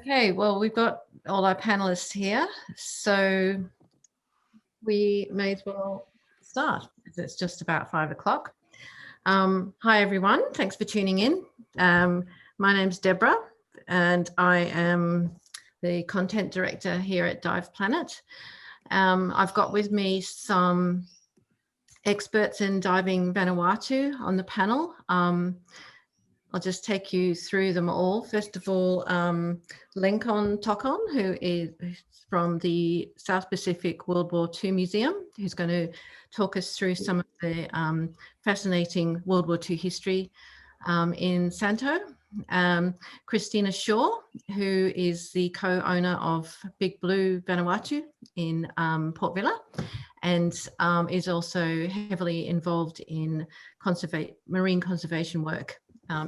Okay, well, we've got all our panelists here, so we may as well start, because it's just about 5 o'clock. Hi, everyone. Thanks for tuning in. My name's Deborah, and I am the content director here at Diveplanit. I've got with me some experts in diving Vanuatu on the panel. I'll just take you through them all. First of all, Lenkon Tokon, who is from the South Pacific WWII Museum, who's going to talk us through some of the fascinating World War II history in Santo. Christina Shaw, who is the co-owner of Big Blue Vanuatu in Port Vila, and is also heavily involved in marine conservation work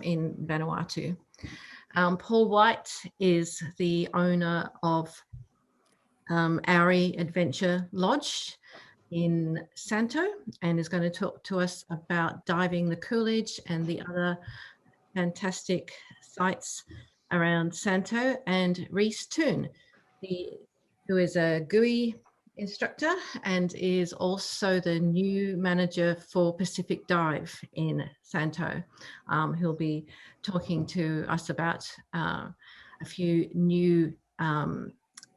in Vanuatu. Paul White is the owner of Aore Adventure Lodge in Santo, and is going to talk to us about diving the Coolidge and the other fantastic sites around Santo. And Rhys Toone, who is a GUI instructor and is also the new manager for Pacific Dive in Santo. He'll be talking to us about a few new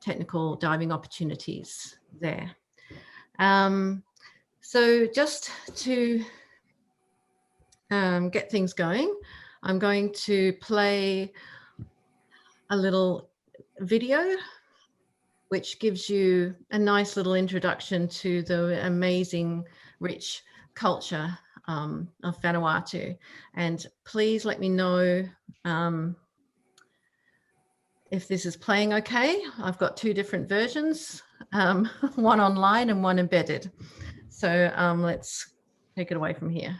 technical diving opportunities there. So just to get things going, I'm going to play a little video which gives you a nice little introduction to the amazing, rich culture of Vanuatu. And please let me know if this is playing okay. I've got two different versions, one online and one embedded. So let's take it away from here.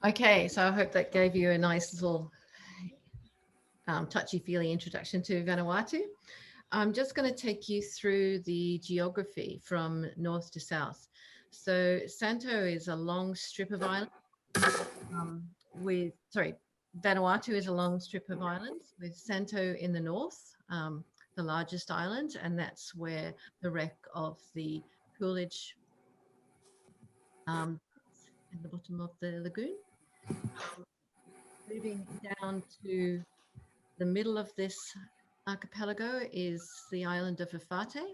Okay, so I hope that gave you a nice little touchy-feely introduction to Vanuatu. I'm just going to take you through the geography from north to south. So Santo is a long strip of island Vanuatu is a long strip of islands with Santo in the north, the largest island, and that's where the wreck of the Coolidge in the bottom of the lagoon. Moving down to the middle of this archipelago is the island of Efate,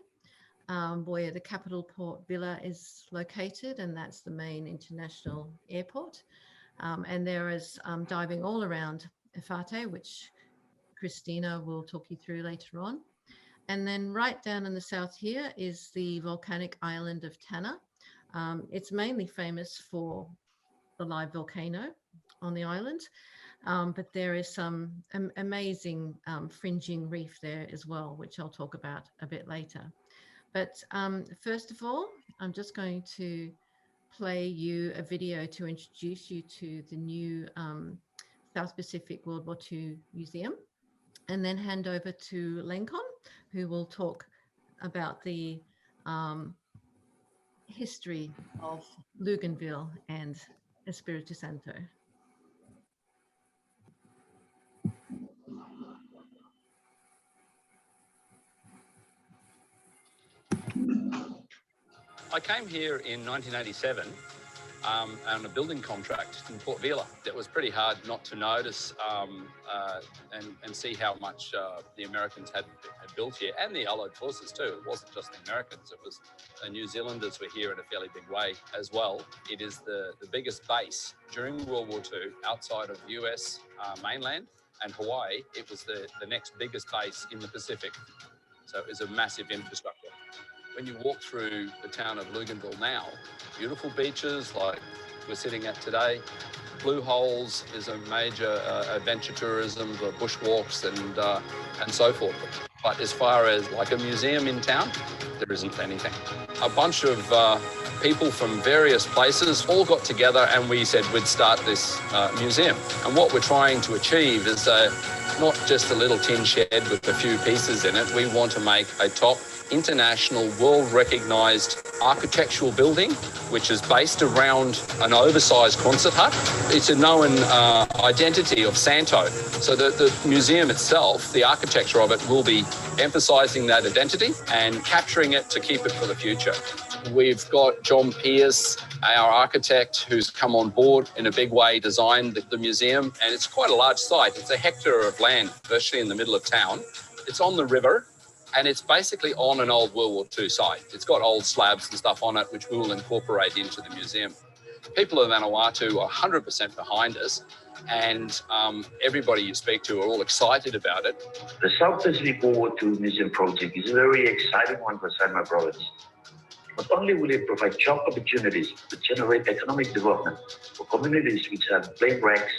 where the capital Port Vila is located, and that's the main international airport. And there is diving all around Efate, which Christina will talk you through later on. And then right down in the south here is the volcanic island of Tanna. It's mainly famous for the live volcano on the island, but there is some amazing fringing reef there as well, which I'll talk about a bit later. But first of all, I'm just going to play you a video to introduce you to the new South Pacific WWII Museum, and then hand over to Lenkon, who will talk about the history of Luganville and Espiritu Santo. I came here in 1987 on a building contract in Port Vila. It was pretty hard not to notice and see how much the Americans had built here, and the Allied forces too. It wasn't just the Americans, it was the New Zealanders were here in a fairly big way as well. It is the biggest base during World War II outside of US mainland and Hawaii. It was the next biggest base in the Pacific. So it was a massive infrastructure. When you walk through the town of Luganville now, beautiful beaches like we're sitting at today. Blue holes is a major adventure tourism, the bushwalks and so forth. But as far as like a museum in town, there isn't anything. A bunch of people from various places all got together and we said we'd start this museum. And what we're trying to achieve is not just a little tin shed with a few pieces in it. We want to make a top international, world-recognised architectural building, which is based around an oversized concert hut. It's a known identity of Santo. So the museum itself, the architecture of it, will be emphasising that identity and capturing it to keep it for the future. We've got John Pierce, our architect, who's come on board in a big way, designed the museum, and it's quite a large site. It's a hectare of land, virtually in the middle of town. It's on the river, and it's basically on an old World War II site. It's got old slabs and stuff on it, which we will incorporate into the museum. People of Vanuatu are 100% behind us, and everybody you speak to are all excited about it. The South Pacific WWII Museum project is a very exciting one for Saimaa province. Not only will it provide job opportunities to generate economic development for communities which have plane wrecks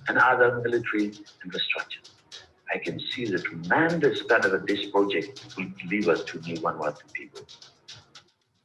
and other military infrastructure, I can see the tremendous benefit this project will deliver to New Vanuatu people.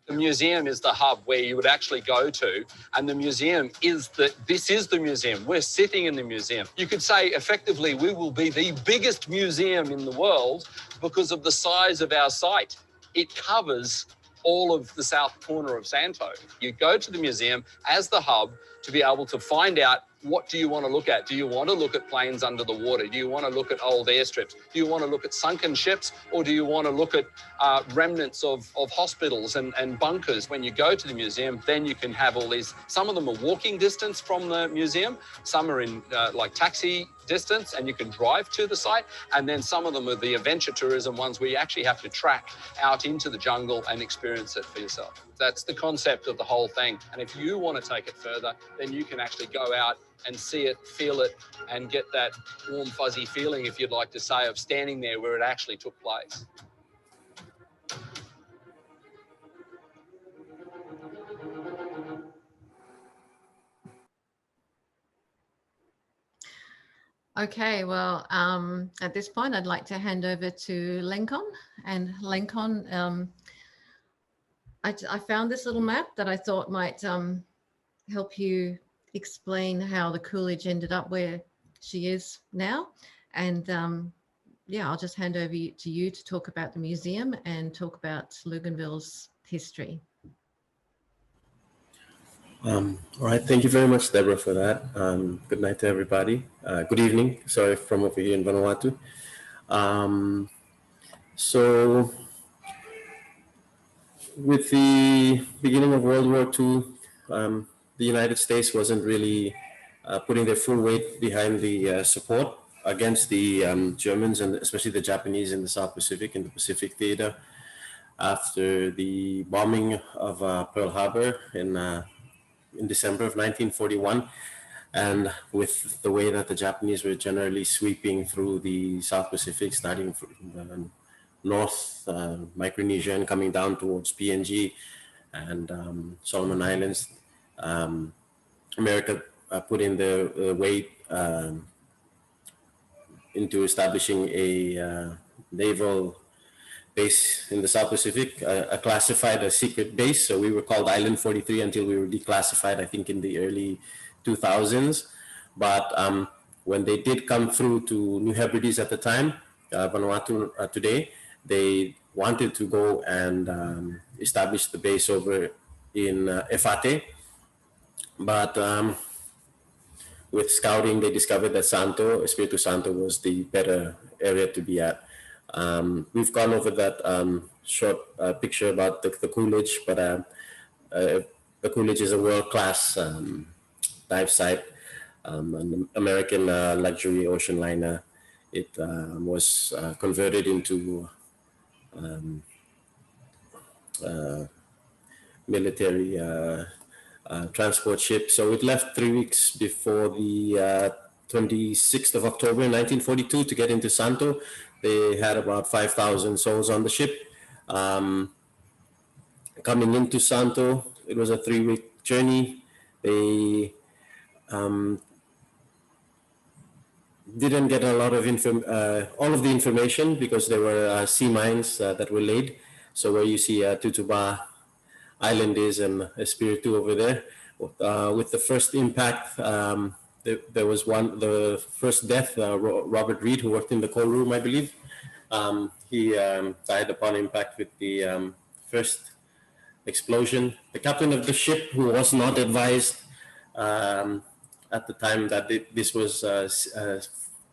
The museum is the hub where you would actually go to, and the museum is this is the museum. We're sitting in the museum. You could say effectively we will be the biggest museum in the world because of the size of our site. It covers all of the south corner of Santo. You go to the museum as the hub to be able to find out, what do you want to look at? Do you want to look at planes under the water? Do you want to look at old airstrips? Do you want to look at sunken ships? Or do you want to look at remnants of hospitals and bunkers? When you go to the museum, then you can have all these. Some of them are walking distance from the museum. Some are in like taxi distance and you can drive to the site. And then some of them are the adventure tourism ones where you actually have to track out into the jungle and experience it for yourself. That's the concept of the whole thing. And if you want to take it further, then you can actually go out and see it, feel it, and get that warm, fuzzy feeling, if you'd like to say, of standing there where it actually took place. Okay, well, at this point, I'd like to hand over to Lenkon. And Lenkon, I found this little map that I thought might help you explain how the Coolidge ended up where she is now. And yeah, I'll just hand over to you to talk about the museum and talk about Luganville's history. All right, thank you very much, Deborah, for that. Good night to everybody. Good evening, sorry, from over here in Vanuatu. So with the beginning of World War II, the United States wasn't really putting their full weight behind the support against the Germans and especially the Japanese in the South Pacific, in the Pacific Theater, after the bombing of Pearl Harbor in December of 1941. And with the way that the Japanese were generally sweeping through the South Pacific, starting from North Micronesia and coming down towards PNG and Solomon Islands, America put in the weight into establishing a naval base in the South Pacific, a classified, a secret base. So we were called Island 43 until we were declassified, I think, in the early 2000s. But when they did come through to New Hebrides at the time, Vanuatu today, they wanted to go and establish the base over in Efate. But with scouting, they discovered that Espiritu Santo was the better area to be at. We've gone over that short picture about the Coolidge, but the Coolidge is a world-class dive site, an American luxury ocean liner. It was converted into military transport ship. So it left 3 weeks before the 26th of October 1942 to get into Santo. They had about 5,000 souls on the ship. Coming into Santo, it was a 3-week journey. They didn't get a lot of all of the information because there were sea mines that were laid. So where you see Tutuba Island is and Espiritu over there. With the first impact, there was the first death, Robert Reed, who worked in the coal room, I believe. He died upon impact with the first explosion. The captain of the ship, who was not advised at the time that this was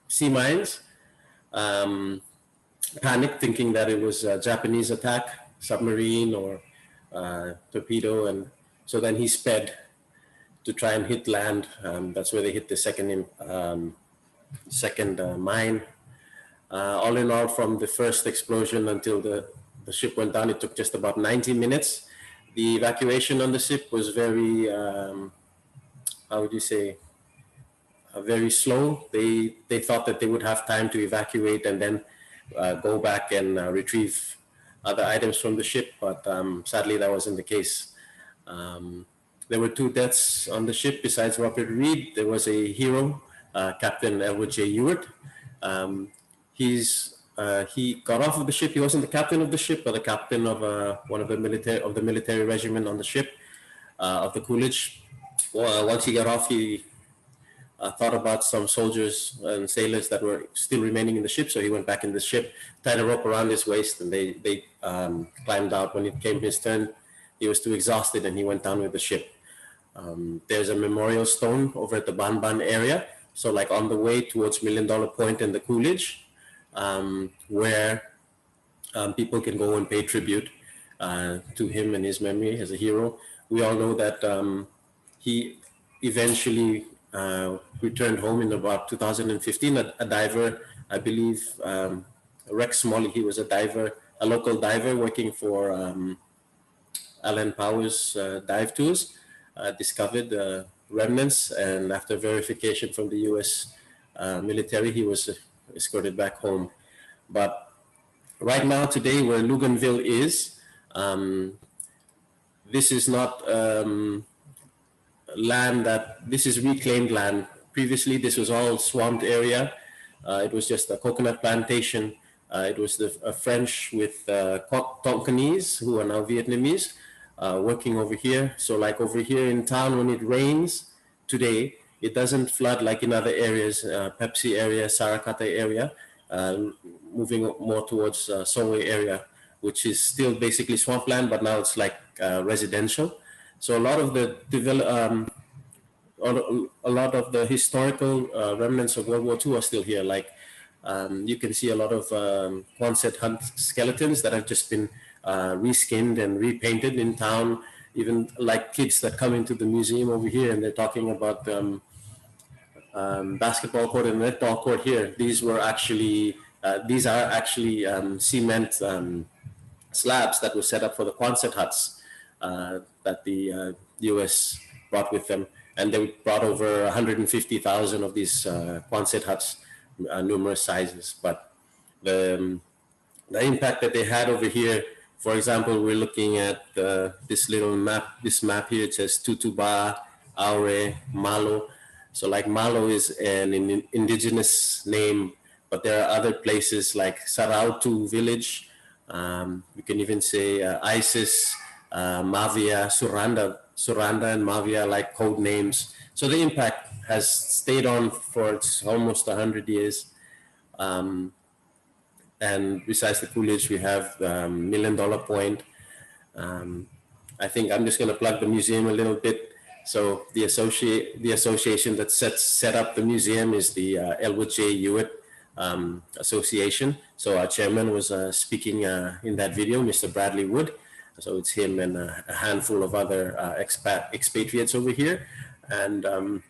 sea mines, panicked, thinking that it was a Japanese attack, submarine or torpedo, and so then he sped to try and hit land. That's where they hit the second mine. All in all, from the first explosion until the ship went down, it took just about 90 minutes. The evacuation on the ship was very, how would you say, very slow. They thought that they would have time to evacuate and then go back and retrieve other items from the ship, but sadly that wasn't the case. There were 2 deaths on the ship besides Robert Reed. There was a hero, Captain Elwood J. Ewart. He got off of the ship. He wasn't the captain of the ship, but the captain of one of the military regiment on the ship of the Coolidge. Well, once he got off, he thought about some soldiers and sailors that were still remaining in the ship. So he went back in the ship, tied a rope around his waist, and they climbed out. When it came his turn, he was too exhausted and he went down with the ship. There's a memorial stone over at the Banban area. So like on the way towards $1 Million Point and the Coolidge, where people can go and pay tribute to him and his memory as a hero. We all know that he eventually returned home in about 2015. A diver, I believe, Rex Smalley, he was a diver, a local diver working for Alan Powers Dive Tours, discovered remnants, and after verification from the US military, he was escorted back home. But right now, today, where Luganville is, this is not land this is reclaimed land. Previously, this was all swamped area. It was just a coconut plantation. It was the French with Tokonese, who are now Vietnamese, working over here. So like over here in town, when it rains today, it doesn't flood like in other areas, Pepsi area, Sarakata area, moving more towards Sowe area, which is still basically swampland, but now it's like residential. So a lot of the historical remnants of World War II are still here. Like you can see a lot of Quonset hut skeletons that have just been reskinned and repainted in town. Even like kids that come into the museum over here and they're talking about basketball court and netball court here. These are actually cement slabs that were set up for the Quonset huts that the US brought with them. And they brought over 150,000 of these Quonset huts, numerous sizes. But the impact that they had over here, for example, we're looking at this little map, this map here. It says Tutuba, Aore, Malo. So like Malo is an indigenous name, but there are other places like Sarautu village. We can even say Isis, Mavia, Suranda and Mavia, like code names. So the impact has stayed on for almost 100 years. And besides the Coolidge, we have $1 Million Point. I think I'm just going to plug the museum a little bit. So the association that set up the museum is the Elwood J. Ewart Association. So our chairman was speaking in that video, Mr. Bradley Wood. So it's him and a handful of other expatriates over here. And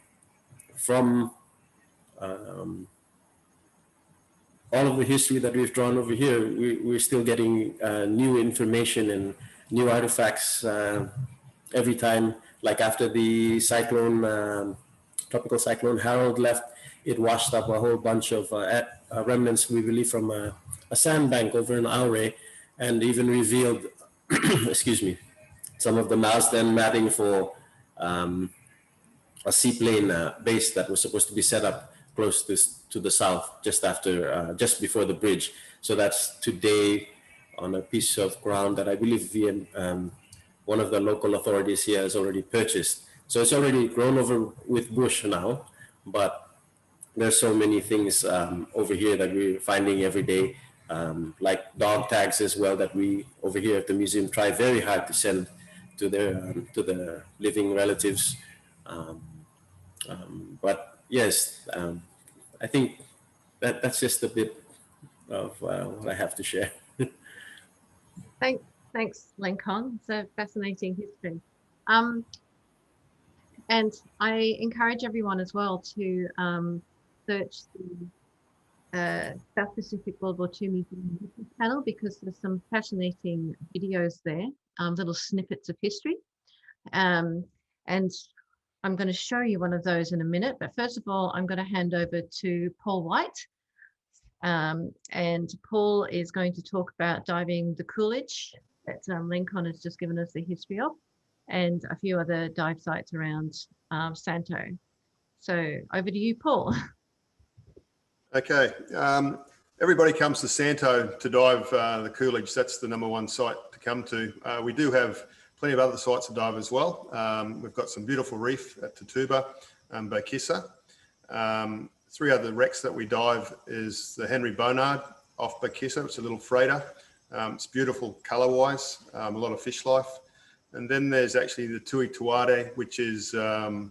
from all of the history that we've drawn over here, we're still getting new information and new artifacts every time. Like after the cyclone, tropical cyclone Harold left, it washed up a whole bunch of remnants, we believe, from a sandbank over in Aore, and even revealed, excuse me, some of the marsden matting for a seaplane base that was supposed to be set up close to the south, just before the bridge. So that's today on a piece of ground that I believe one of the local authorities here has already purchased. So it's already grown over with bush now, but there's so many things over here that we're finding every day, like dog tags as well, that we over here at the museum try very hard to send to the living relatives. But yes, I think that's just a bit of what I have to share. Thanks, Lenkon. It's a fascinating history. And I encourage everyone as well to search the South Pacific WWII Museum YouTube channel, because there's some fascinating videos there, little snippets of history. And I'm going to show you one of those in a minute. But first of all, I'm going to hand over to Paul White. And Paul is going to talk about diving the Coolidge that Lenkon has just given us the history of, and a few other dive sites around Santo. So over to you, Paul. Okay. Everybody comes to Santo to dive the Coolidge. That's the #1 site to come to. We do have plenty of other sites to dive as well. We've got some beautiful reef at Tatuba and Bakissa. 3 other wrecks that we dive is the Henry Bonard off Bakissa. It's a little freighter. It's beautiful color-wise, a lot of fish life. And then there's actually the Tui Tuare, which is a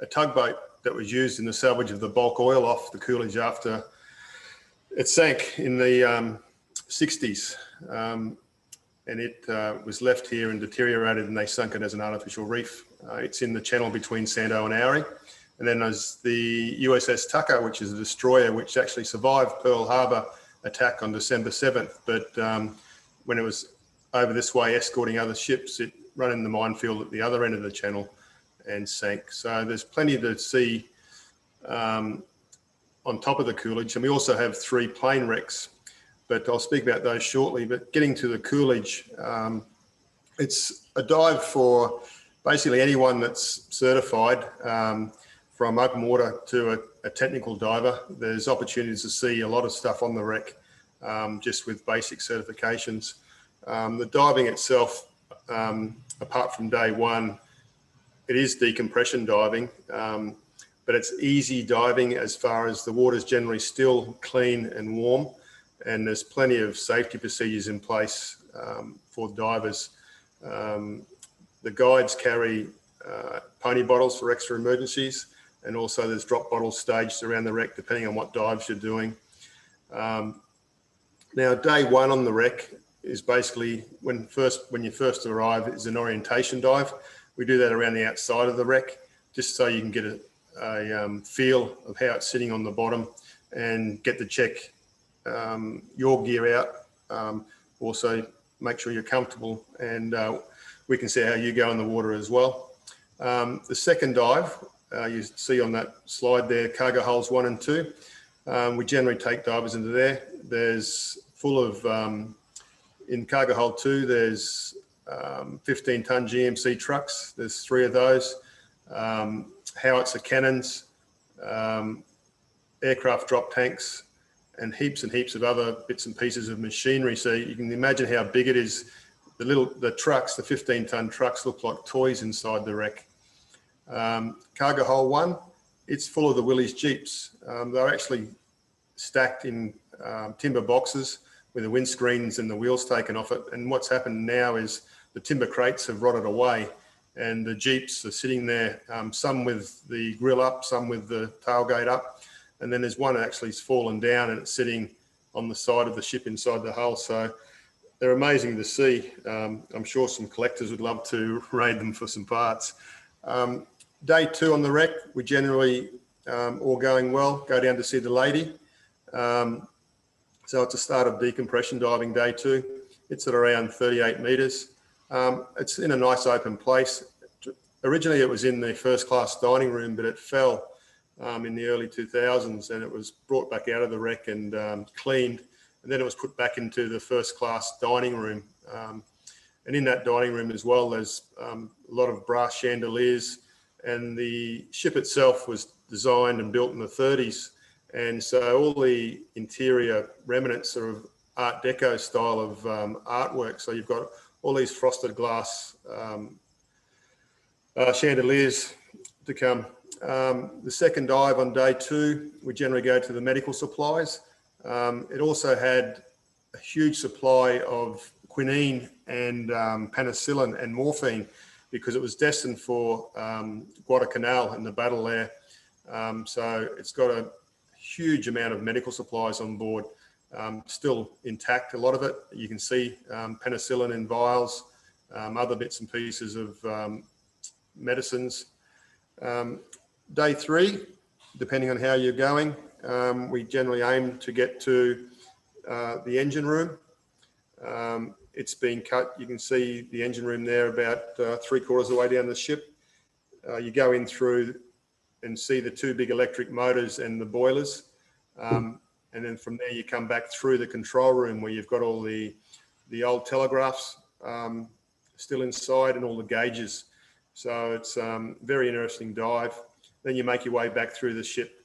tugboat that was used in the salvage of the bulk oil off the Coolidge after it sank in the 60s. And it was left here and deteriorated, and they sunk it as an artificial reef. It's in the channel between Santo and Aore. And then there's the USS Tucker, which is a destroyer, which actually survived Pearl Harbor attack on December 7th. But when it was over this way escorting other ships, it ran in the minefield at the other end of the channel and sank. So there's plenty to see on top of the Coolidge. And we also have 3 plane wrecks, but I'll speak about those shortly. But getting to the Coolidge, it's a dive for basically anyone that's certified, from open water to a technical diver. There's opportunities to see a lot of stuff on the wreck, just with basic certifications. The diving itself, apart from day 1, it is decompression diving, but it's easy diving as far as the water's generally still clean and warm, and there's plenty of safety procedures in place for divers. The guides carry pony bottles for extra emergencies, and also there's drop bottles staged around the wreck depending on what dives you're doing. Now, day 1 on the wreck is basically when you first arrive, is an orientation dive. We do that around the outside of the wreck, just so you can get a feel of how it's sitting on the bottom and get to check your gear out. Also make sure you're comfortable, and we can see how you go in the water as well. The second dive, you see on that slide there, cargo hulls 1 and 2. We generally take divers into there. There's full of, in cargo hull 2, there's 15-ton GMC trucks. There's 3 of those. Howitzer cannons, aircraft drop tanks, and heaps of other bits and pieces of machinery. So you can imagine how big it is. The trucks, the 15-ton trucks, look like toys inside the wreck. Cargo hull 1, it's full of the Willys Jeeps. They're actually stacked in timber boxes with the windscreens and the wheels taken off it. And what's happened now is the timber crates have rotted away, and the Jeeps are sitting there, some with the grill up, some with the tailgate up. And then there's one that actually has fallen down and it's sitting on the side of the ship inside the hull. So they're amazing to see. I'm sure some collectors would love to raid them for some parts. Day 2 on the wreck, we generally, all going well, go down to see the lady. So it's a start of decompression diving, day 2. It's at around 38 metres. It's in a nice open place. Originally it was in the first class dining room, but it fell in the early 2000s, and it was brought back out of the wreck and cleaned, and then it was put back into the first class dining room. And in that dining room as well, there's a lot of brass chandeliers, and the ship itself was designed and built in the 30s. And so all the interior remnants are of Art Deco style of artwork. So you've got all these frosted glass chandeliers to come. The second dive on day 2, we generally go to the medical supplies. It also had a huge supply of quinine and penicillin and morphine, because it was destined for Guadalcanal and the battle there. So it's got a huge amount of medical supplies on board, still intact, a lot of it. You can see penicillin in vials, other bits and pieces of medicines. Day 3, depending on how you're going, we generally aim to get to the engine room. It's been cut. You can see the engine room there about 3/4 of the way down the ship. You go in through and see the 2 big electric motors and the boilers. And then from there you come back through the control room, where you've got all the old telegraphs still inside and all the gauges. So it's a very interesting dive. Then you make your way back through the ship.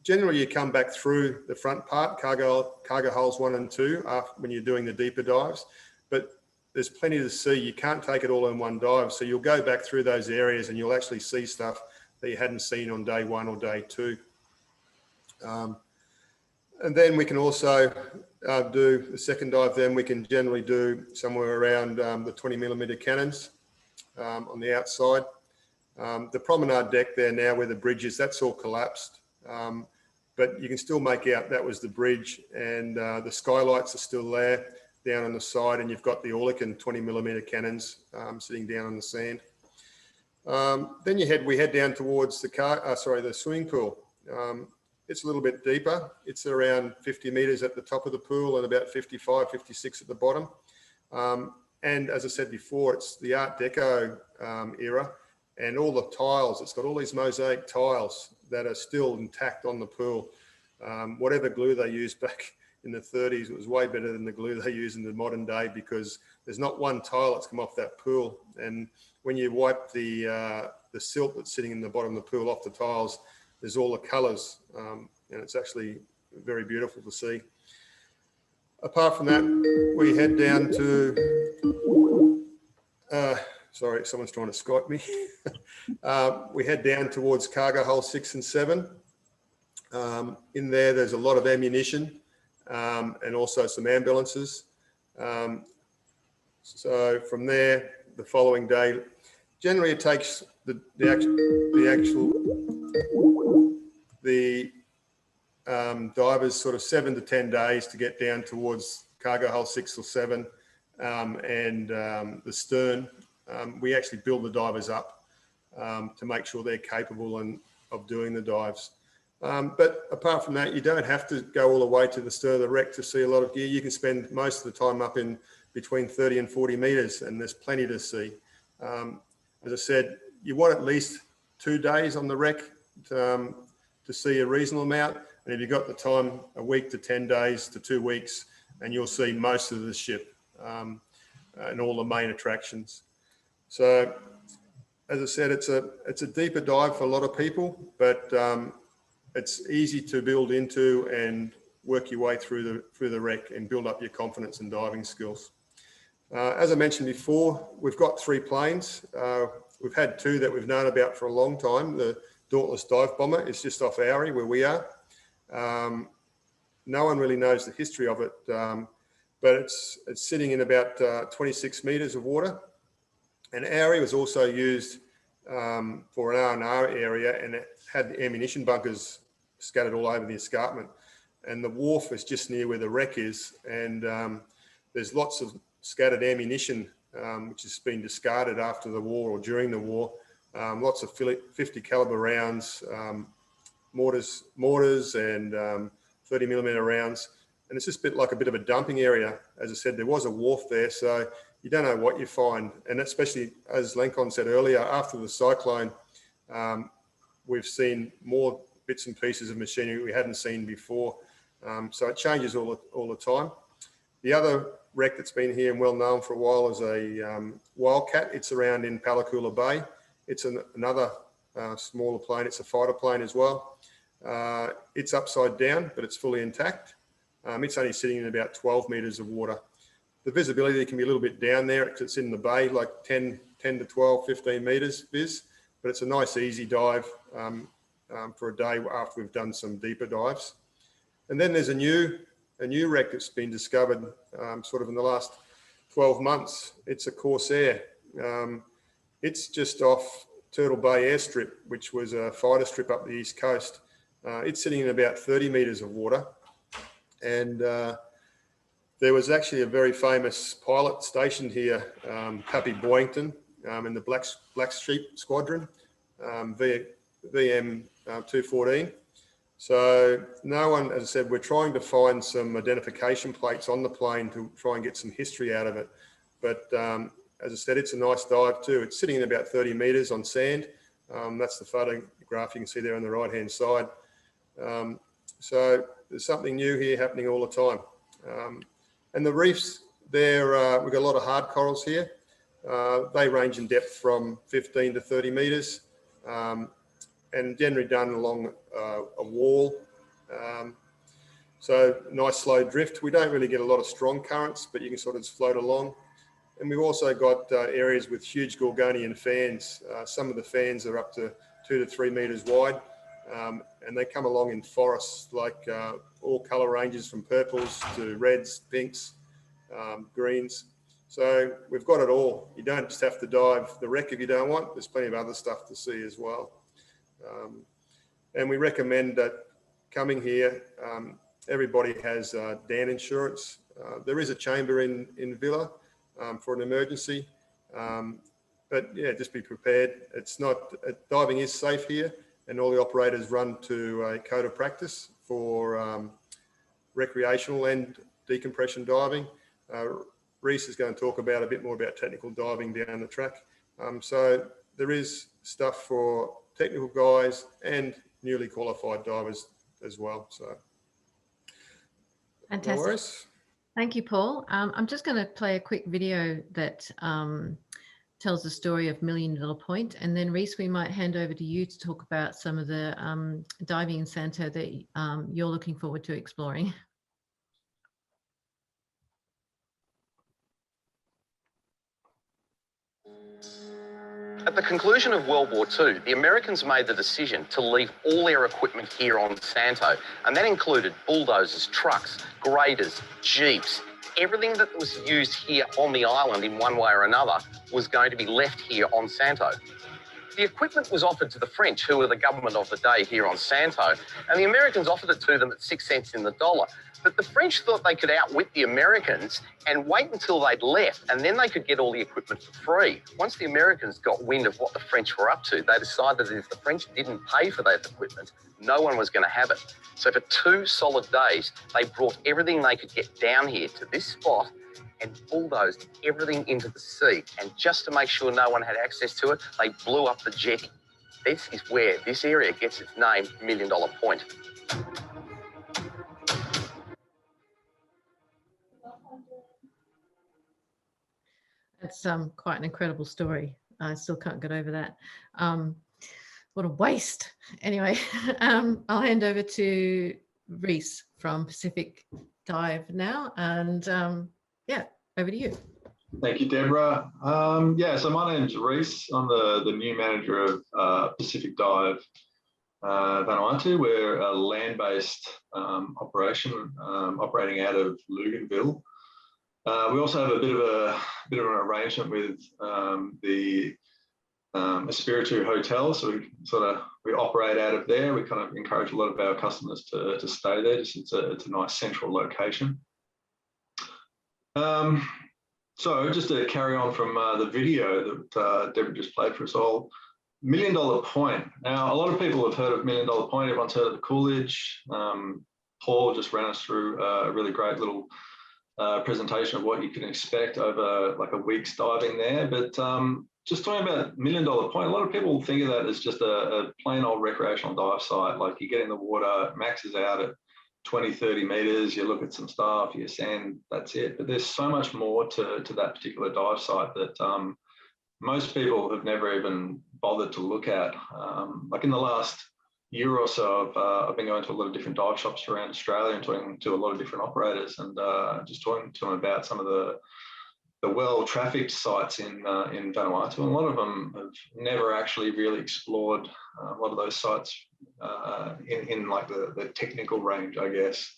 Generally, you come back through the front part, cargo holes 1 and 2, when you're doing the deeper dives. But there's plenty to see. You can't take it all in one dive. So you'll go back through those areas and you'll actually see stuff that you hadn't seen on day 1 or day 2. And then we can also do the second dive. Then we can generally do somewhere around the 20mm cannons on the outside. The promenade deck there now, where the bridge is, that's all collapsed. But you can still make out that was the bridge, and the skylights are still there down on the side, and you've got the Lenkon 20mm cannons sitting down on the sand. Then we head down towards the swimming pool. It's a little bit deeper. It's around 50 metres at the top of the pool and about 55, 56 at the bottom. And as I said before, it's the Art Deco era, and all the tiles, it's got all these mosaic tiles that are still intact on the pool. Whatever glue they used back in the 30s, it was way better than the glue they use in the modern day, because there's not one tile that's come off that pool. And when you wipe the silt that's sitting in the bottom of the pool off the tiles, there's all the colours, and it's actually very beautiful to see. Apart from that, we head down to, sorry, someone's trying to Skype me. We head down towards cargo hole 6 and 7. In there's a lot of ammunition and also some ambulances. So from there, the following day, generally it takes the divers sort of 7 to 10 days to get down towards cargo hole 6 or 7 and the stern. We actually build the divers up to make sure they're capable of doing the dives. But apart from that, you don't have to go all the way to the stern of the wreck to see a lot of gear. You can spend most of the time up in between 30 and 40 metres, and there's plenty to see. As I said, you want at least 2 days on the wreck to see a reasonable amount. And if you've got the time, a week to 10 days to 2 weeks, and you'll see most of the ship and all the main attractions. So, as I said, it's a deeper dive for a lot of people, but it's easy to build into and work your way through the wreck and build up your confidence and diving skills. As I mentioned before, we've got 3 planes. We've had 2 that we've known about for a long time. The Dauntless Dive Bomber is just off Aore, where we are. No one really knows the history of it, but it's sitting in about 26 metres of water. And Aore was also used for an R&R area, and it had ammunition bunkers scattered all over the escarpment. And the wharf is just near where the wreck is. And There's lots of scattered ammunition, which has been discarded after the war or during the war. Lots of 50 caliber rounds, mortars and 30mm rounds. And it's just like a bit of a dumping area. As I said, there was a wharf there, so you don't know what you find. And especially, as Lenkon said earlier, after the cyclone, we've seen more bits and pieces of machinery we hadn't seen before. So it changes all the time. The other wreck that's been here and well known for a while is a Wildcat. It's around in Palakula Bay. It's another smaller plane. It's a fighter plane as well. It's upside down, but it's fully intact. It's only sitting in about 12 metres of water. The visibility can be a little bit down there because it's in the bay, like 10 to 12, 15 metres viz, but it's a nice easy dive for a day after we've done some deeper dives. And then there's a new wreck that's been discovered sort of in the last 12 months. It's a Corsair. It's just off Turtle Bay Airstrip, which was a fighter strip up the east coast. It's sitting in about 30 metres of water. And there was actually a very famous pilot stationed here, Pappy Boyington, in the Black Sheep Squadron, VM 214. So no one, as I said, we're trying to find some identification plates on the plane to try and get some history out of it. But as I said, it's a nice dive too. It's sitting in about 30 metres on sand. That's the photograph you can see there on the right-hand side. So there's something new here happening all the time. And the reefs there, we've got a lot of hard corals here. They range in depth from 15 to 30 metres. And generally done along a wall. So nice slow drift. We don't really get a lot of strong currents, but you can sort of float along. And we've also got areas with huge Gorgonian fans. Some of the fans are up to 2 to 3 metres wide. And they come along in forests, like all colour ranges from purples to reds, pinks, greens. So we've got it all. You don't just have to dive the wreck if you don't want. There's plenty of other stuff to see as well. And we recommend that coming here, everybody has DAN insurance. There is a chamber in Villa for an emergency, but yeah, just be prepared. It's not, diving is safe here, and all the operators run to a code of practice for recreational and decompression diving. Rhys is going to talk about a bit more about technical diving down the track. So there is stuff for technical guys and newly qualified divers as well. So fantastic. No worries. Thank you, Paul. I'm just going to play a quick video that tells the story of $1 Million Point, and then Rhys, we might hand over to you to talk about some of the diving in Santo that you're looking forward to exploring. At the conclusion of World War II, the Americans made the decision to leave all their equipment here on Santo, and that included bulldozers, trucks, graders, jeeps. Everything that was used here on the island in one way or another was going to be left here on Santo. The equipment was offered to the French, who were the government of the day here on Santo, and the Americans offered it to them at 6 cents in the dollar. But the French thought they could outwit the Americans and wait until they'd left, and then they could get all the equipment for free. Once the Americans got wind of what the French were up to, they decided that if the French didn't pay for that equipment, no one was going to have it. So for 2 solid days, they brought everything they could get down here to this spot and bulldozed everything into the sea. And just to make sure no one had access to it, they blew up the jetty. This is where this area gets its name, $1 Million Point. That's quite an incredible story. I still can't get over that. What a waste. Anyway, I'll hand over to Rhys from Pacific Dive now, and yeah, over to you. Thank you, Deborah. Yeah, so my name's Rhys. I'm the new manager of Pacific Dive Vanuatu. We're a land-based operation operating out of Luganville. We also have a bit of an arrangement with the Espiritu Hotel, so we operate out of there. We kind of encourage a lot of our customers to stay there. It's a nice central location. So just to carry on from the video that Deborah just played for us all, $1 Million Point. Now, a lot of people have heard of $1 Million Point. Everyone's heard of the Coolidge. Paul just ran us through a really great little presentation of what you can expect over like a week's diving there. But just talking about $1 Million Point, a lot of people think of that as just a plain old recreational dive site. Like you get in the water, maxes out at 20, 30 meters, you look at some stuff, you sand, that's it. But there's so much more to that particular dive site that most people have never even bothered to look at. Like in the last year or so, I've been going to a lot of different dive shops around Australia and talking to a lot of different operators and just talking to them about some of the well-trafficked sites in Vanuatu. And a lot of them have never actually really explored a lot of those sites in like the technical range, I guess.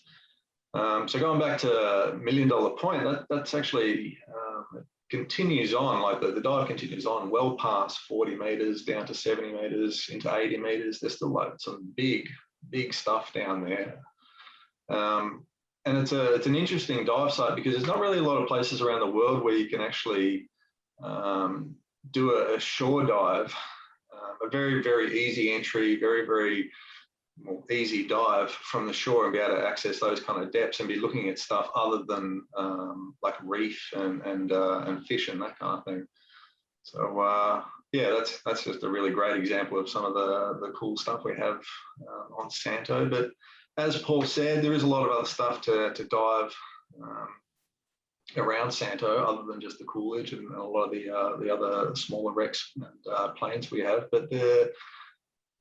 So going back to $1 Million Point, that's actually continues on, like the dive continues on well past 40 meters down to 70 meters into 80 meters. There's still like some big stuff down there. And it's an interesting dive site because there's not really a lot of places around the world where you can actually do a shore dive, a very, very easy entry, very easy dive from the shore and be able to access those kind of depths and be looking at stuff other than like reef and fish and that kind of thing. So yeah, that's just a really great example of some of the cool stuff we have on Santo. But as Paul said, there is a lot of other stuff to dive around Santo other than just the Coolidge and a lot of the other smaller wrecks and planes we have. But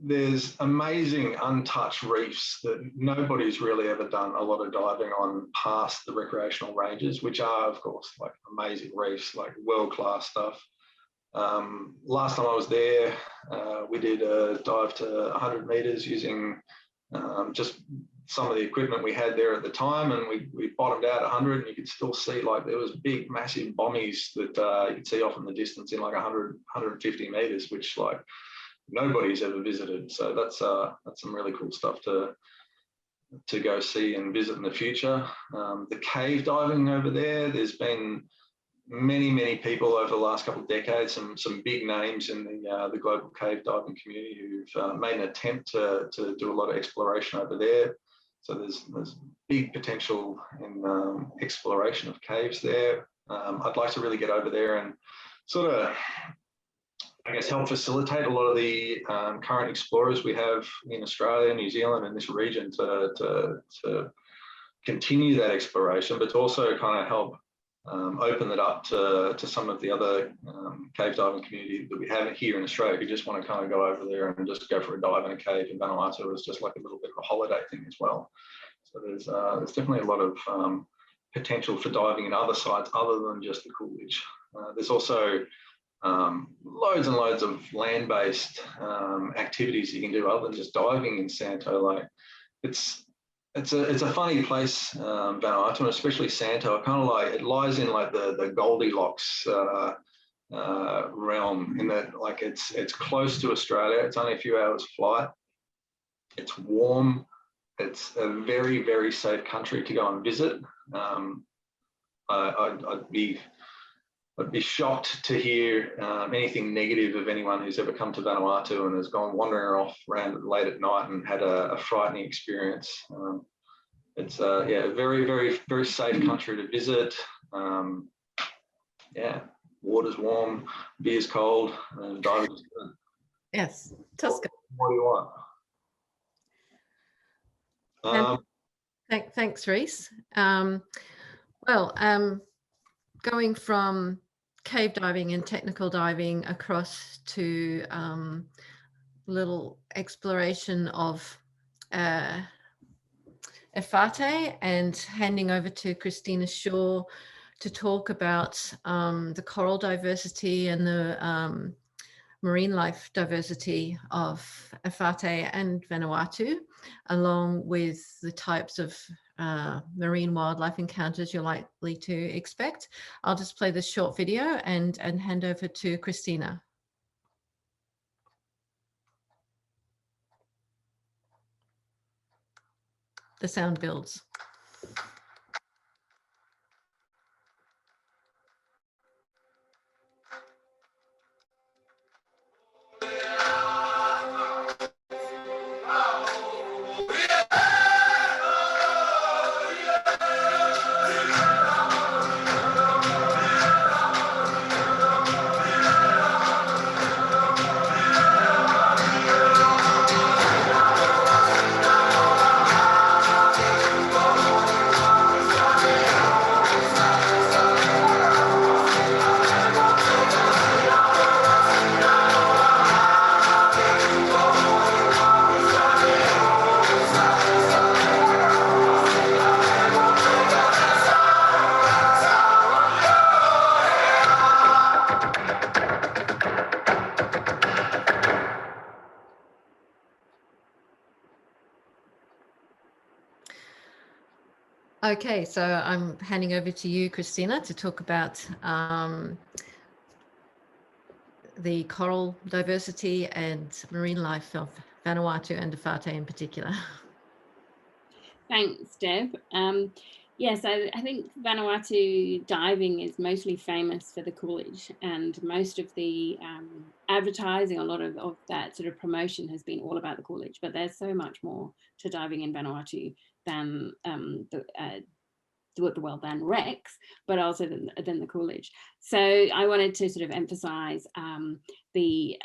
there's amazing untouched reefs that nobody's really ever done a lot of diving on past the recreational ranges, which are, of course, like amazing reefs, like world-class stuff. Last time I was there, we did a dive to 100 meters using just some of the equipment we had there at the time, and we bottomed out 100, and you could still see like there was big, massive bommies that you could see off in the distance in like 100, 150 meters, which like nobody's ever visited. So that's some really cool stuff to go see and visit in the future. The cave diving over there, there's been many people over the last couple of decades, some big names in the global cave diving community who've made an attempt to do a lot of exploration over there. So there's big potential in exploration of caves there. I'd like to really get over there and sort of, I guess, help facilitate a lot of the current explorers we have in Australia, New Zealand, and this region to continue that exploration, but to also kind of help open it up to some of the other cave diving community that we have here in Australia who just want to kind of go over there and just go for a dive in a cave in Vanuatu as just like a little bit of a holiday thing as well. So there's definitely a lot of potential for diving in other sites other than just the Coolidge. There's also loads and loads of land-based activities you can do other than just diving in Santo. Like it's a funny place, Vanuatu, and especially Santo. Kind of like it lies in like the Goldilocks realm, in that like it's close to Australia. It's only a few hours flight. It's warm. It's a very, very safe country to go and visit. I'd be shocked to hear anything negative of anyone who's ever come to Vanuatu and has gone wandering off around late at night and had a frightening experience. It's yeah, a very, very, very safe country to visit. Yeah, water's warm, beer's cold, and diving's good. Yes, Tosca. What do you want? Thanks, Rhys. Going from cave diving and technical diving across to little exploration of Efate, and handing over to Christina Shaw to talk about the coral diversity and the marine life diversity of Efate and Vanuatu, along with the types of marine wildlife encounters you're likely to expect. I'll just play this short video and hand over to Christina. The sound builds. Okay, so I'm handing over to you, Christina, to talk about the coral diversity and marine life of Vanuatu and Te in particular. Thanks, Deb. Yes, I think Vanuatu diving is mostly famous for the Coolidge, and most of the advertising, a lot of that sort of promotion has been all about the Coolidge, but there's so much more to diving in Vanuatu than the WWII Wrecks, but also than the Coolidge. So I wanted to sort of emphasize the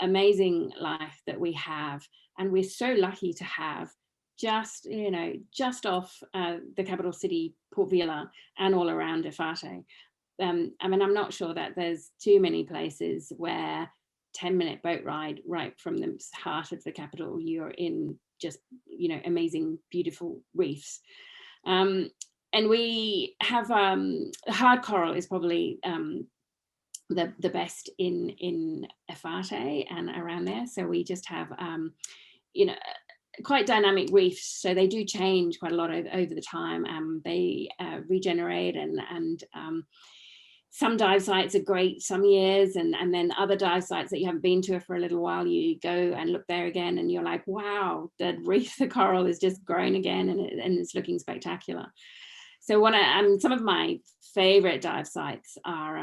amazing life that we have, and we're so lucky to have just off the capital city, Port Vila, and all around Te. I mean, I'm not sure that there's too many places where 10-minute boat ride right from the heart of the capital, you're in just, amazing, beautiful reefs. And we have hard coral is probably the best in Te and around there. So we just have, quite dynamic reefs. So they do change quite a lot over the time. They regenerate and some dive sites are great some years, and then other dive sites that you haven't been to for a little while, you go and look there again and you're like, wow, the reef, the coral is just growing again, and it's looking spectacular. So some of my favorite dive sites are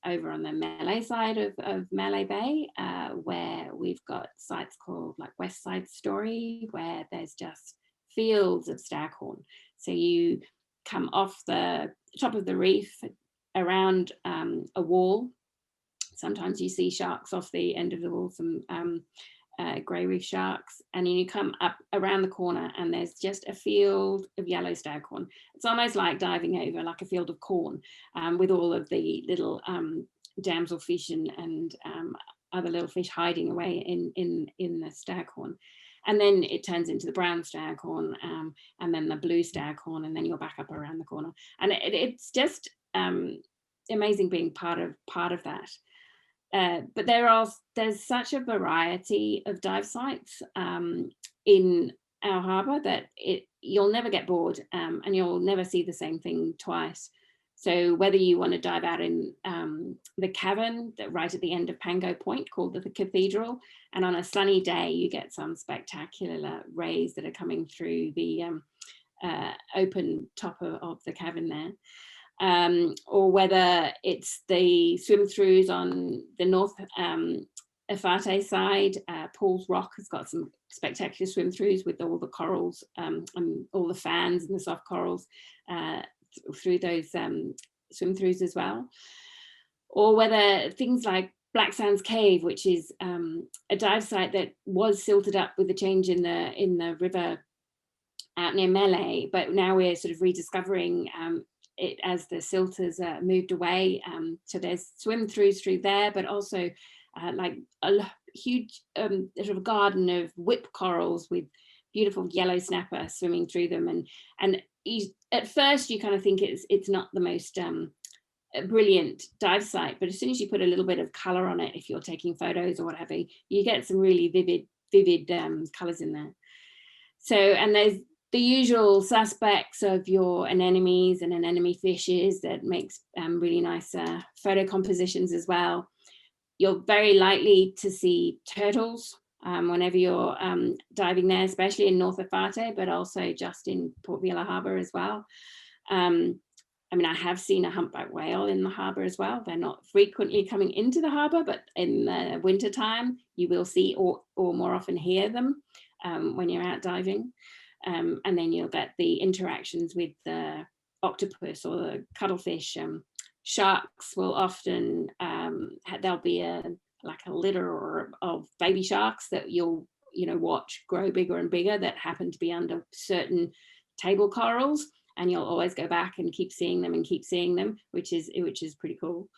over on the Malay side of Malay Bay, where we've got sites called like West Side Story, where there's just fields of staghorn. So you come off the top of the reef around a wall. Sometimes you see sharks off the end of the wall, some grey reef sharks, and then you come up around the corner and there's just a field of yellow staghorn. It's almost like diving over like a field of corn, with all of the little damselfish and other little fish hiding away in the staghorn. And then it turns into the brown staghorn, and then the blue staghorn, and then you're back up around the corner. And it's just amazing being part of that. But there's such a variety of dive sites in our harbour that you'll never get bored, and you'll never see the same thing twice. So whether you want to dive out in the cavern right at the end of Pango Point called the Cathedral, and on a sunny day you get some spectacular rays that are coming through the open top of the cavern there. Or whether it's the swim-throughs on the North Te side. Paul's Rock has got some spectacular swim-throughs with all the corals, and all the fans and the soft corals through those swim-throughs as well. Or whether things like Black Sands Cave, which is a dive site that was silted up with the change in the river out near Malay, but now we're sort of rediscovering it as the silt has moved away. So there's swim-throughs through there, but also like a huge sort of garden of whip corals with beautiful yellow snapper swimming through them. And at first you kind of think it's not the most brilliant dive site, but as soon as you put a little bit of color on it, if you're taking photos or whatever, you get some really vivid colors in there. So, and there's the usual suspects of your anemones and anemone fishes that makes really nice photo compositions as well. You're very likely to see turtles whenever you're diving there, especially in North Te, but also just in Port Vila Harbour as well. I mean, I have seen a humpback whale in the harbour as well. They're not frequently coming into the harbour, but in the winter time, you will see or more often hear them when you're out diving. And then you'll get the interactions with the octopus or the cuttlefish. Sharks will often, there'll be a litter of baby sharks that you'll watch grow bigger and bigger that happen to be under certain table corals. And you'll always go back and keep seeing them, which is pretty cool.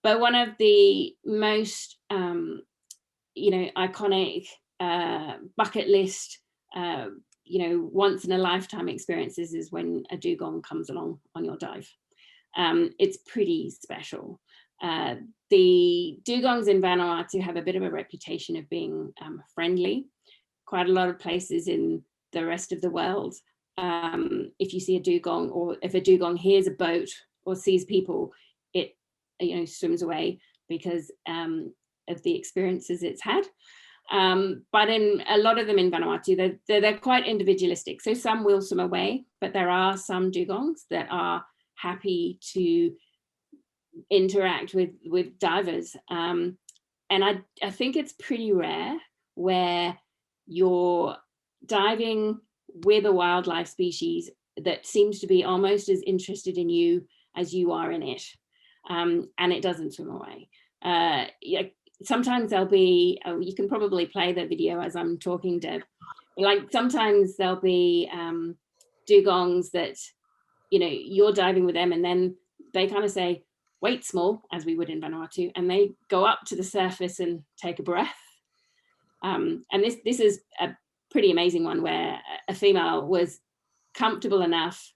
But one of the most iconic bucket list once in a lifetime experiences is when a dugong comes along on your dive. It's pretty special. The dugongs in Vanuatu have a bit of a reputation of being friendly. Quite a lot of places in the rest of the world if you see a dugong, or if a dugong hears a boat or sees people, it swims away because of the experiences it's had. But in a lot of them in Vanuatu, they're quite individualistic. So some will swim away, but there are some dugongs that are happy to interact with divers. And I think it's pretty rare where you're diving with a wildlife species that seems to be almost as interested in you as you are in it, and it doesn't swim away. Sometimes there'll be, you can probably play the video as I'm talking, Deb. Like sometimes there'll be dugongs that, you're diving with them and then they kind of say, wait small, as we would in Vanuatu, and they go up to the surface and take a breath. And this is a pretty amazing one where a female was comfortable enough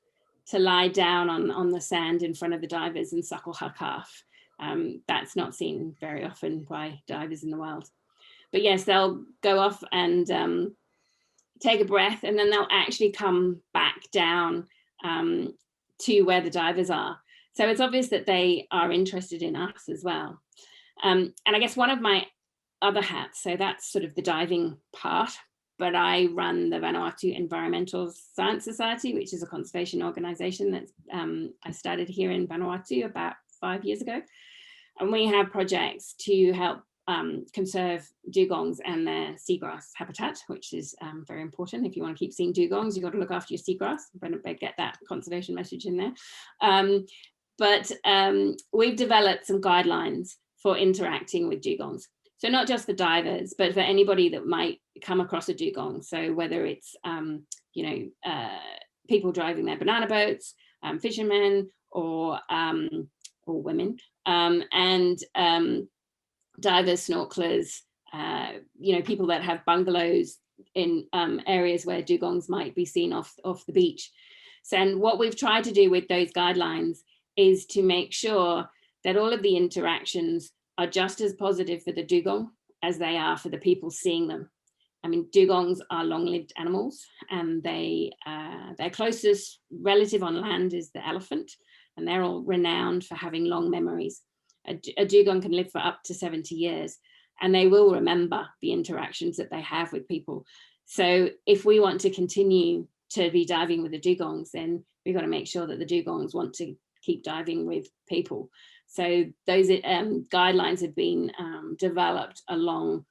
to lie down on the sand in front of the divers and suckle her calf. That's not seen very often by divers in the wild. But yes, they'll go off and take a breath, and then they'll actually come back down to where the divers are. So it's obvious that they are interested in us as well. And I guess one of my other hats, so that's sort of the diving part, but I run the Vanuatu Environmental Science Society, which is a conservation organization that I started here in Vanuatu about 5 years ago. And we have projects to help conserve dugongs and their seagrass habitat, which is very important. If you want to keep seeing dugongs, you've got to look after your seagrass. Better get that conservation message in there. But we've developed some guidelines for interacting with dugongs. So not just for divers, but for anybody that might come across a dugong. So whether it's, people driving their banana boats, fishermen, or women, and divers, snorkelers, people that have bungalows in areas where dugongs might be seen off the beach. So, and what we've tried to do with those guidelines is to make sure that all of the interactions are just as positive for the dugong as they are for the people seeing them. I mean, dugongs are long-lived animals, and their closest relative on land is the elephant, and they're all renowned for having long memories. A dugong can live for up to 70 years, and they will remember the interactions that they have with people. So if we want to continue to be diving with the dugongs, then we've got to make sure that the dugongs want to keep diving with people. So those guidelines have been developed along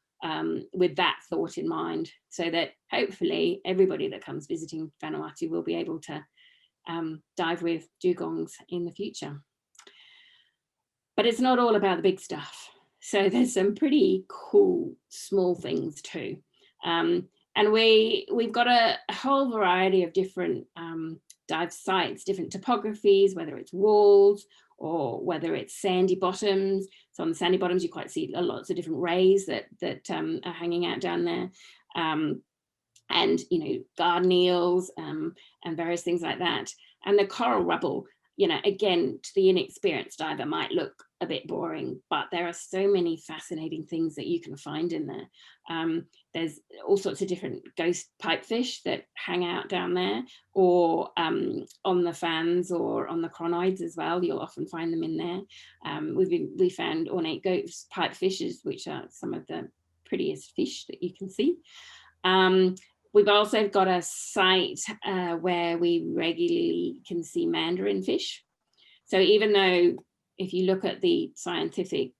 with that thought in mind, so that hopefully everybody that comes visiting Vanuatu will be able to dive with dugongs in the future. But it's not all about the big stuff. So there's some pretty cool small things too. And we've got a whole variety of different dive sites, different topographies, whether it's walls or whether it's sandy bottoms. So on the sandy bottoms, you quite see lots of different rays that are hanging out down there. And, garden eels and various things like that. And the coral rubble, again, to the inexperienced diver might look a bit boring, but there are so many fascinating things that you can find in there. There's all sorts of different ghost pipefish that hang out down there, or on the fans or on the chronoids as well. You'll often find them in there. We found ornate ghost pipefishes, which are some of the prettiest fish that you can see. We've also got a site where we regularly can see mandarin fish. So even though if you look at the scientific,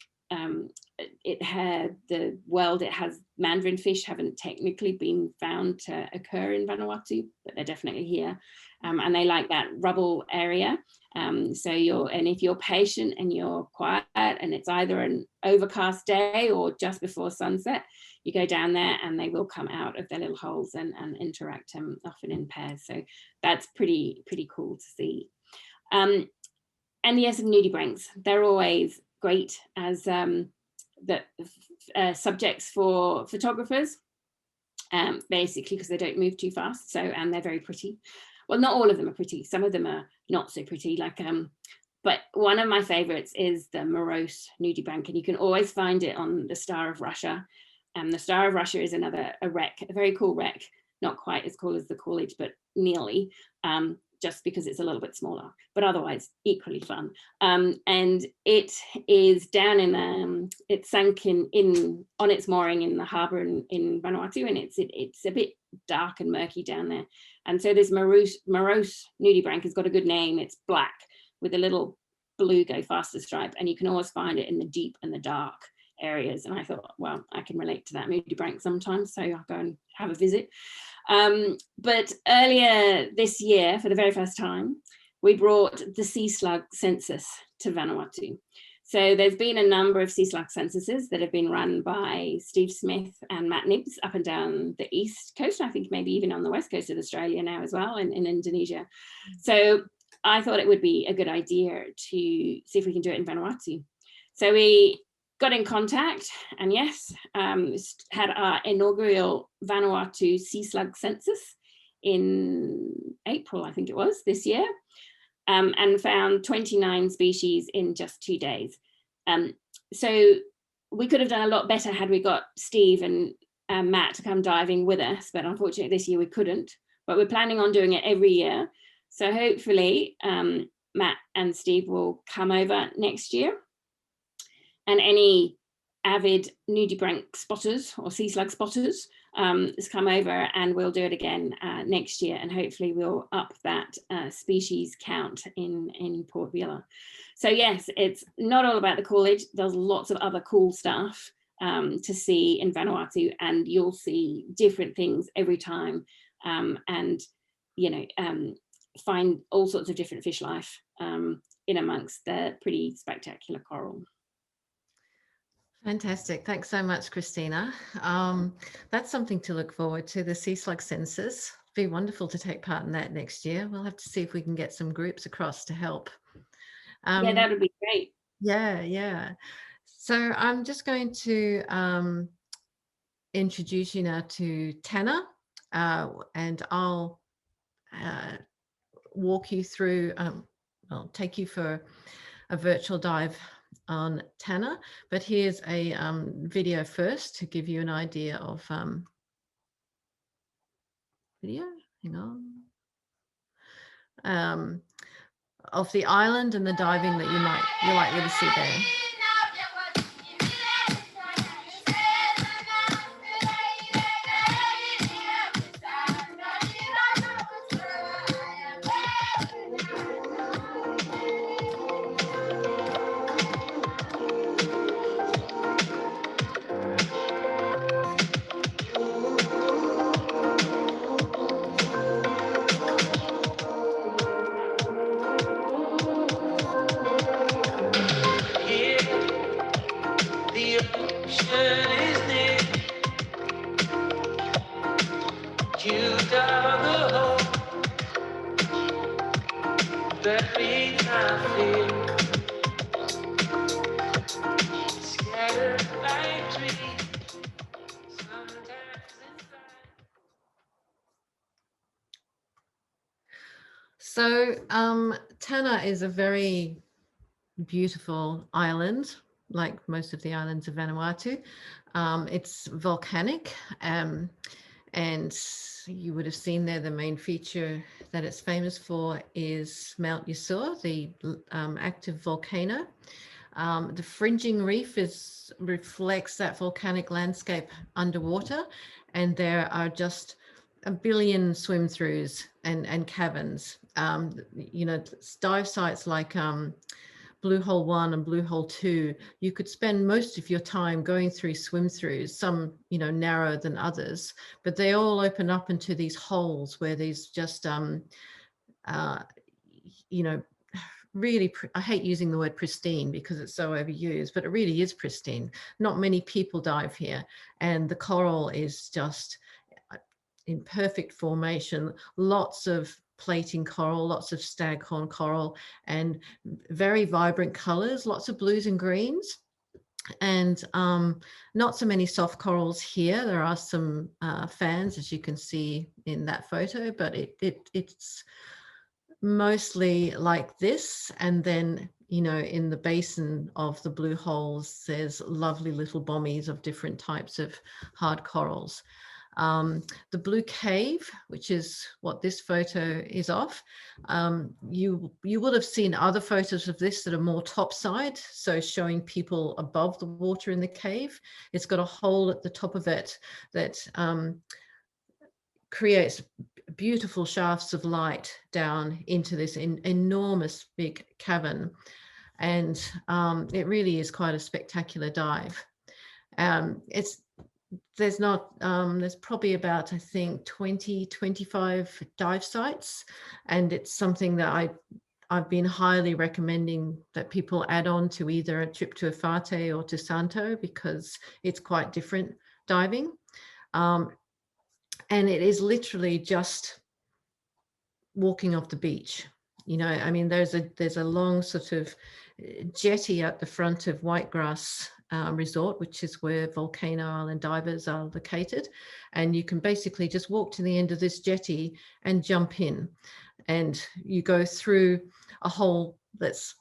it has mandarin fish haven't technically been found to occur in Vanuatu, but they're definitely here. And they like that rubble area. And if you're patient and you're quiet and it's either an overcast day or just before sunset, you go down there and they will come out of their little holes and interact often in pairs. So that's pretty cool to see. And yes, nudibranchs, they're always great as subjects for photographers, basically because they don't move too fast. So, and they're very pretty. Well, not all of them are pretty. Some of them are not so pretty, but one of my favorites is the morose nudibranch, and you can always find it on the Star of Russia. The Star of Russia is a wreck, a very cool wreck, not quite as cool as the Coolidge, but nearly, just because it's a little bit smaller, but otherwise equally fun. And it is down in it's sunk in on its mooring in the harbour in Vanuatu, and it's a bit dark and murky down there. And so this morose nudibranch has got a good name. It's black with a little blue go faster stripe, and you can always find it in the deep and the dark areas. And I thought, well, I can relate to that nudibranch sometimes, so I'll go and have a visit. But earlier this year, for the very first time, we brought the sea slug census to Vanuatu. So there's been a number of sea slug censuses that have been run by Steve Smith and Matt Nibbs up and down the east coast, I think maybe even on the west coast of Australia now as well, in Indonesia. So I thought it would be a good idea to see if we can do it in Vanuatu. So we got in contact, and yes, had our inaugural Vanuatu sea slug census in April, I think it was, this year, and found 29 species in just 2 days. So we could have done a lot better had we got Steve and Matt to come diving with us, but unfortunately this year we couldn't, but we're planning on doing it every year. So hopefully Matt and Steve will come over next year. And any avid nudibranch spotters or sea slug spotters has come over, and we'll do it again next year. And hopefully we'll up that species count in Port Vila. So yes, it's not all about the coolage. There's lots of other cool stuff to see in Vanuatu, and you'll see different things every time, and find all sorts of different fish life in amongst the pretty spectacular coral. Fantastic. Thanks so much, Christina. That's something to look forward to, the sea slug census. Be wonderful to take part in that next year. We'll have to see if we can get some groups across to help. Yeah, that would be great. Yeah. So I'm just going to introduce you now to Tanner, and I'll walk you through, I'll take you for a virtual dive on Tanner, but here's a video first to give you an idea of video, hang on, of the island and the diving that you're likely to see there. So Tanner is a very beautiful island, like most of the islands of Vanuatu. It's volcanic, and you would have seen there the main feature that it's famous for is Mount Yasur, the active volcano. The fringing reef reflects that volcanic landscape underwater, and there are just a billion swim-throughs and caverns. Dive sites like Blue Hole 1 and Blue Hole 2, you could spend most of your time going through swim-throughs, some narrower than others, but they all open up into these holes where there's just really, I hate using the word pristine because it's so overused, but it really is pristine. Not many people dive here, and the coral is just in perfect formation, lots of plating coral, lots of staghorn coral, and very vibrant colors, lots of blues and greens, and not so many soft corals here. There are some fans, as you can see in that photo, but it's mostly like this. And then in the basin of the blue holes, there's lovely little bommies of different types of hard corals. The blue cave, which is what this photo is of, you will have seen other photos of this that are more topside, so showing people above the water in the cave. It's got a hole at the top of it that creates beautiful shafts of light down into this enormous big cavern. And it really is quite a spectacular dive. There's probably about, I think, 20, 25 dive sites. And it's something that I've been highly recommending that people add on to either a trip to Efate or to Santo, because it's quite different diving. And it is literally just walking off the beach. You know, I mean, there's a long sort of jetty at the front of Whitegrass Resort, which is where Volcano Island divers are located. And you can basically just walk to the end of this jetty and jump in. And you go through a hole that's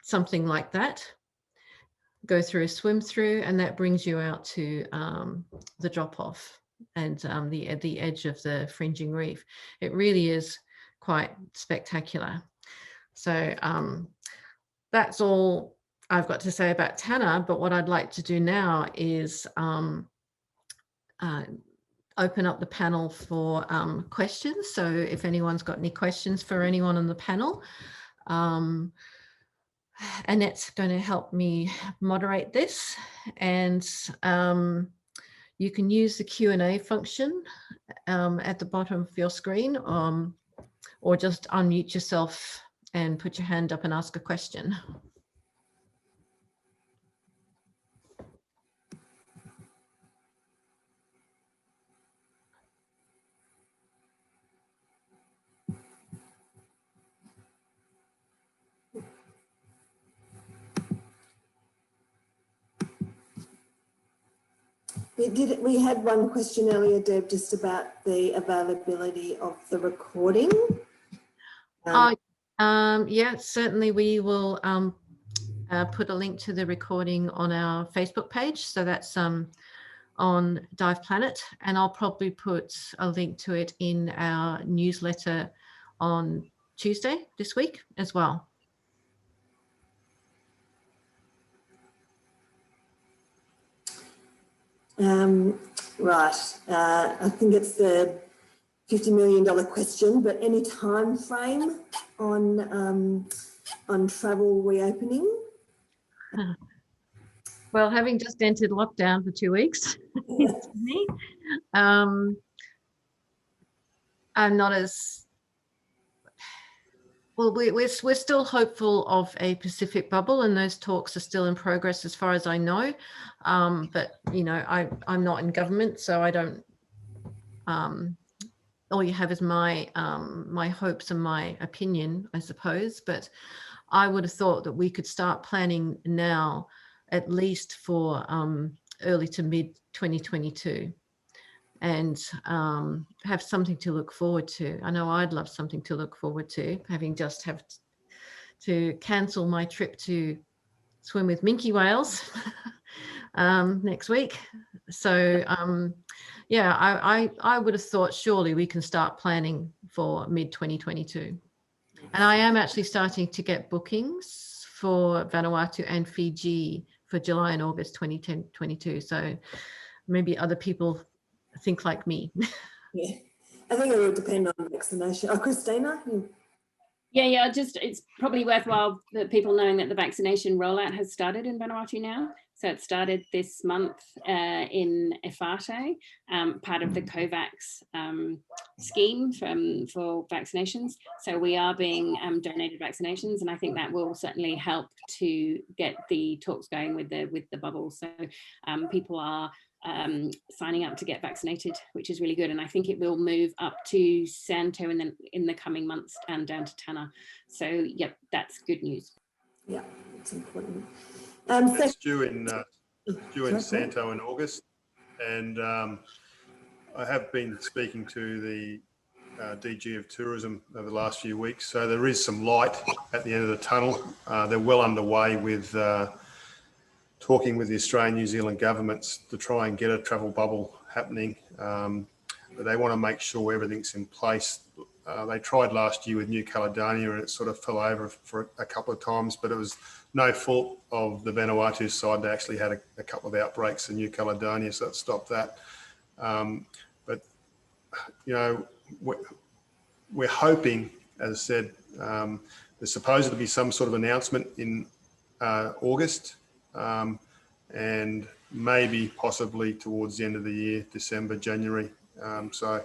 something like that, go through a swim through, and that brings you out to the drop off and the edge of the fringing reef. It really is quite spectacular. So that's all I've got to say about Tanna, but what I'd like to do now is open up the panel for questions. So if anyone's got any questions for anyone on the panel, Annette's going to help me moderate this, and you can use the Q&A function at the bottom of your screen, or just unmute yourself and put your hand up and ask a question. We had one question earlier, Deb, just about the availability of the recording. Yeah, certainly we will put a link to the recording on our Facebook page. So that's on Diveplanit, and I'll probably put a link to it in our newsletter on Tuesday this week as well. Right, I think it's the $50 million question, but any time frame on travel reopening? Well, having just entered lockdown for 2 weeks, I'm not as well. We're still hopeful of a Pacific bubble, and those talks are still in progress, as far as I know. But you know, I'm not in government, so I don't. All you have is my my hopes and my opinion, I suppose. But I would have thought that we could start planning now, at least for early to mid 2022, and have something to look forward to. I know I'd love something to look forward to, having just have to cancel my trip to swim with minke whales next week. So yeah, I would have thought surely we can start planning for mid 2022. And I am actually starting to get bookings for Vanuatu and Fiji for July and August 2022. So maybe other people think like me. Yeah, I think it will depend on vaccination. Oh, Christina? Yeah, it's probably worthwhile for people knowing that the vaccination rollout has started in Vanuatu now. So it started this month in Efate, part of the COVAX scheme for vaccinations. So we are being donated vaccinations, and I think that will certainly help to get the talks going with the bubble. So people are signing up to get vaccinated, which is really good, and I think it will move up to Santo in the coming months and down to Tanna. So yep, that's good news. Yeah, it's important. It's due in Santo in August, and I have been speaking to the DG of Tourism over the last few weeks, so there is some light at the end of the tunnel. They're well underway with talking with the Australian, New Zealand governments to try and get a travel bubble happening. they want to make sure everything's in place. They tried last year with New Caledonia and it sort of fell over for a couple of times, but it was no fault of the Vanuatu side. They actually had a couple of outbreaks in New Caledonia, so that stopped that. But, you know, we're hoping, as I said, there's supposed to be some sort of announcement in August and maybe possibly towards the end of the year, December, January. So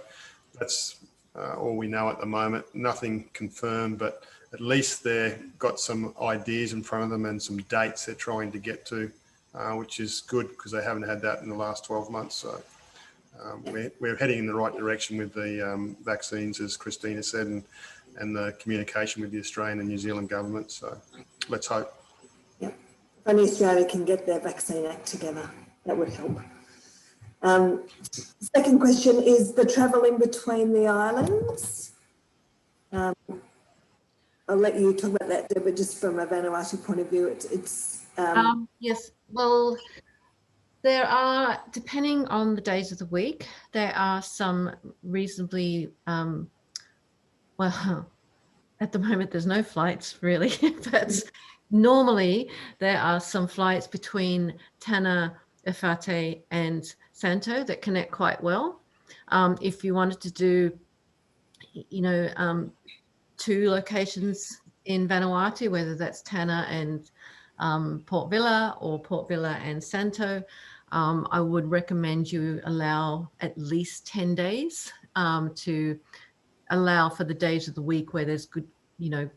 that's all we know at the moment. Nothing confirmed, but at least they've got some ideas in front of them and some dates they're trying to get to, which is good because they haven't had that in the last 12 months. So we're heading in the right direction with the vaccines, as Christina said, and the communication with the Australian and New Zealand government. So let's hope. Yeah, if only Australia can get their vaccine act together, that would help. Second question is the travel in between the islands. I'll let you talk about that, Deb, but just from a Vanuatu point of view, yes, well, there are, depending on the days of the week, there are some reasonably, well, at the moment there's no flights really, but normally there are some flights between Tanna, Efate and Santo that connect quite well. If you wanted to do, you know, 2 locations in Vanuatu, whether that's Tanna and Port Vila or Port Vila and Santo, I would recommend you allow at least 10 days to allow for the days of the week where there's good, you know,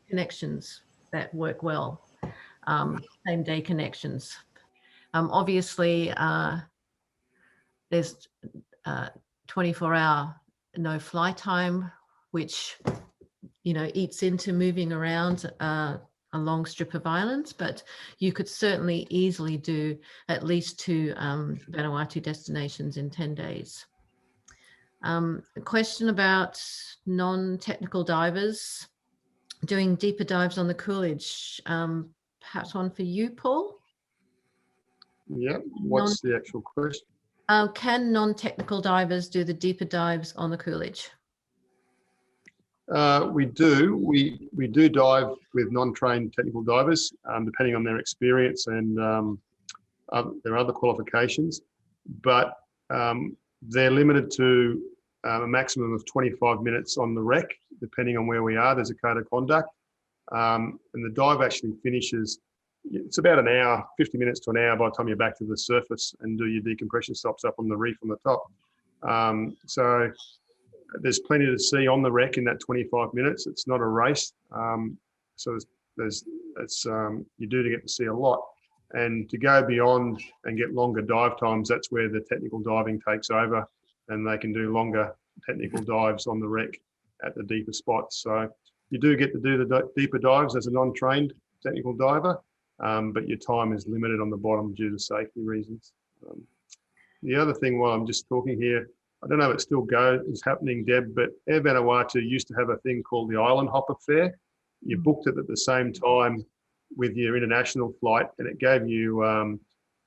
connections that work well, same day connections. Obviously, there's 24-hour no fly time, which, you know, eats into moving around a long strip of islands, but you could certainly easily do at least 2 Vanuatu destinations in 10 days. A question about non-technical divers doing deeper dives on the Coolidge. Perhaps one for you, Paul? Yeah, what's the actual question? Can non-technical divers do the deeper dives on the Coolidge? We do. We do dive with non-trained technical divers, depending on their experience and their other qualifications, but they're limited to a maximum of 25 minutes on the wreck, depending on where we are. There's a code of conduct, and the dive actually finishes. It's about an hour, 50 minutes to an hour by the time you're back to the surface and do your decompression stops up on the reef on the top. So there's plenty to see on the wreck in that 25 minutes. It's not a race. So you do get to see a lot. And to go beyond and get longer dive times, that's where the technical diving takes over, and they can do longer technical dives on the wreck at the deeper spots. So you do get to do the deeper dives as a non-trained technical diver, but your time is limited on the bottom due to safety reasons. The other thing, while I'm just talking here, I don't know if it still is happening, Deb, but Air Vanuatu used to have a thing called the Island Hopper Fare. You booked it at the same time with your international flight, and it gave you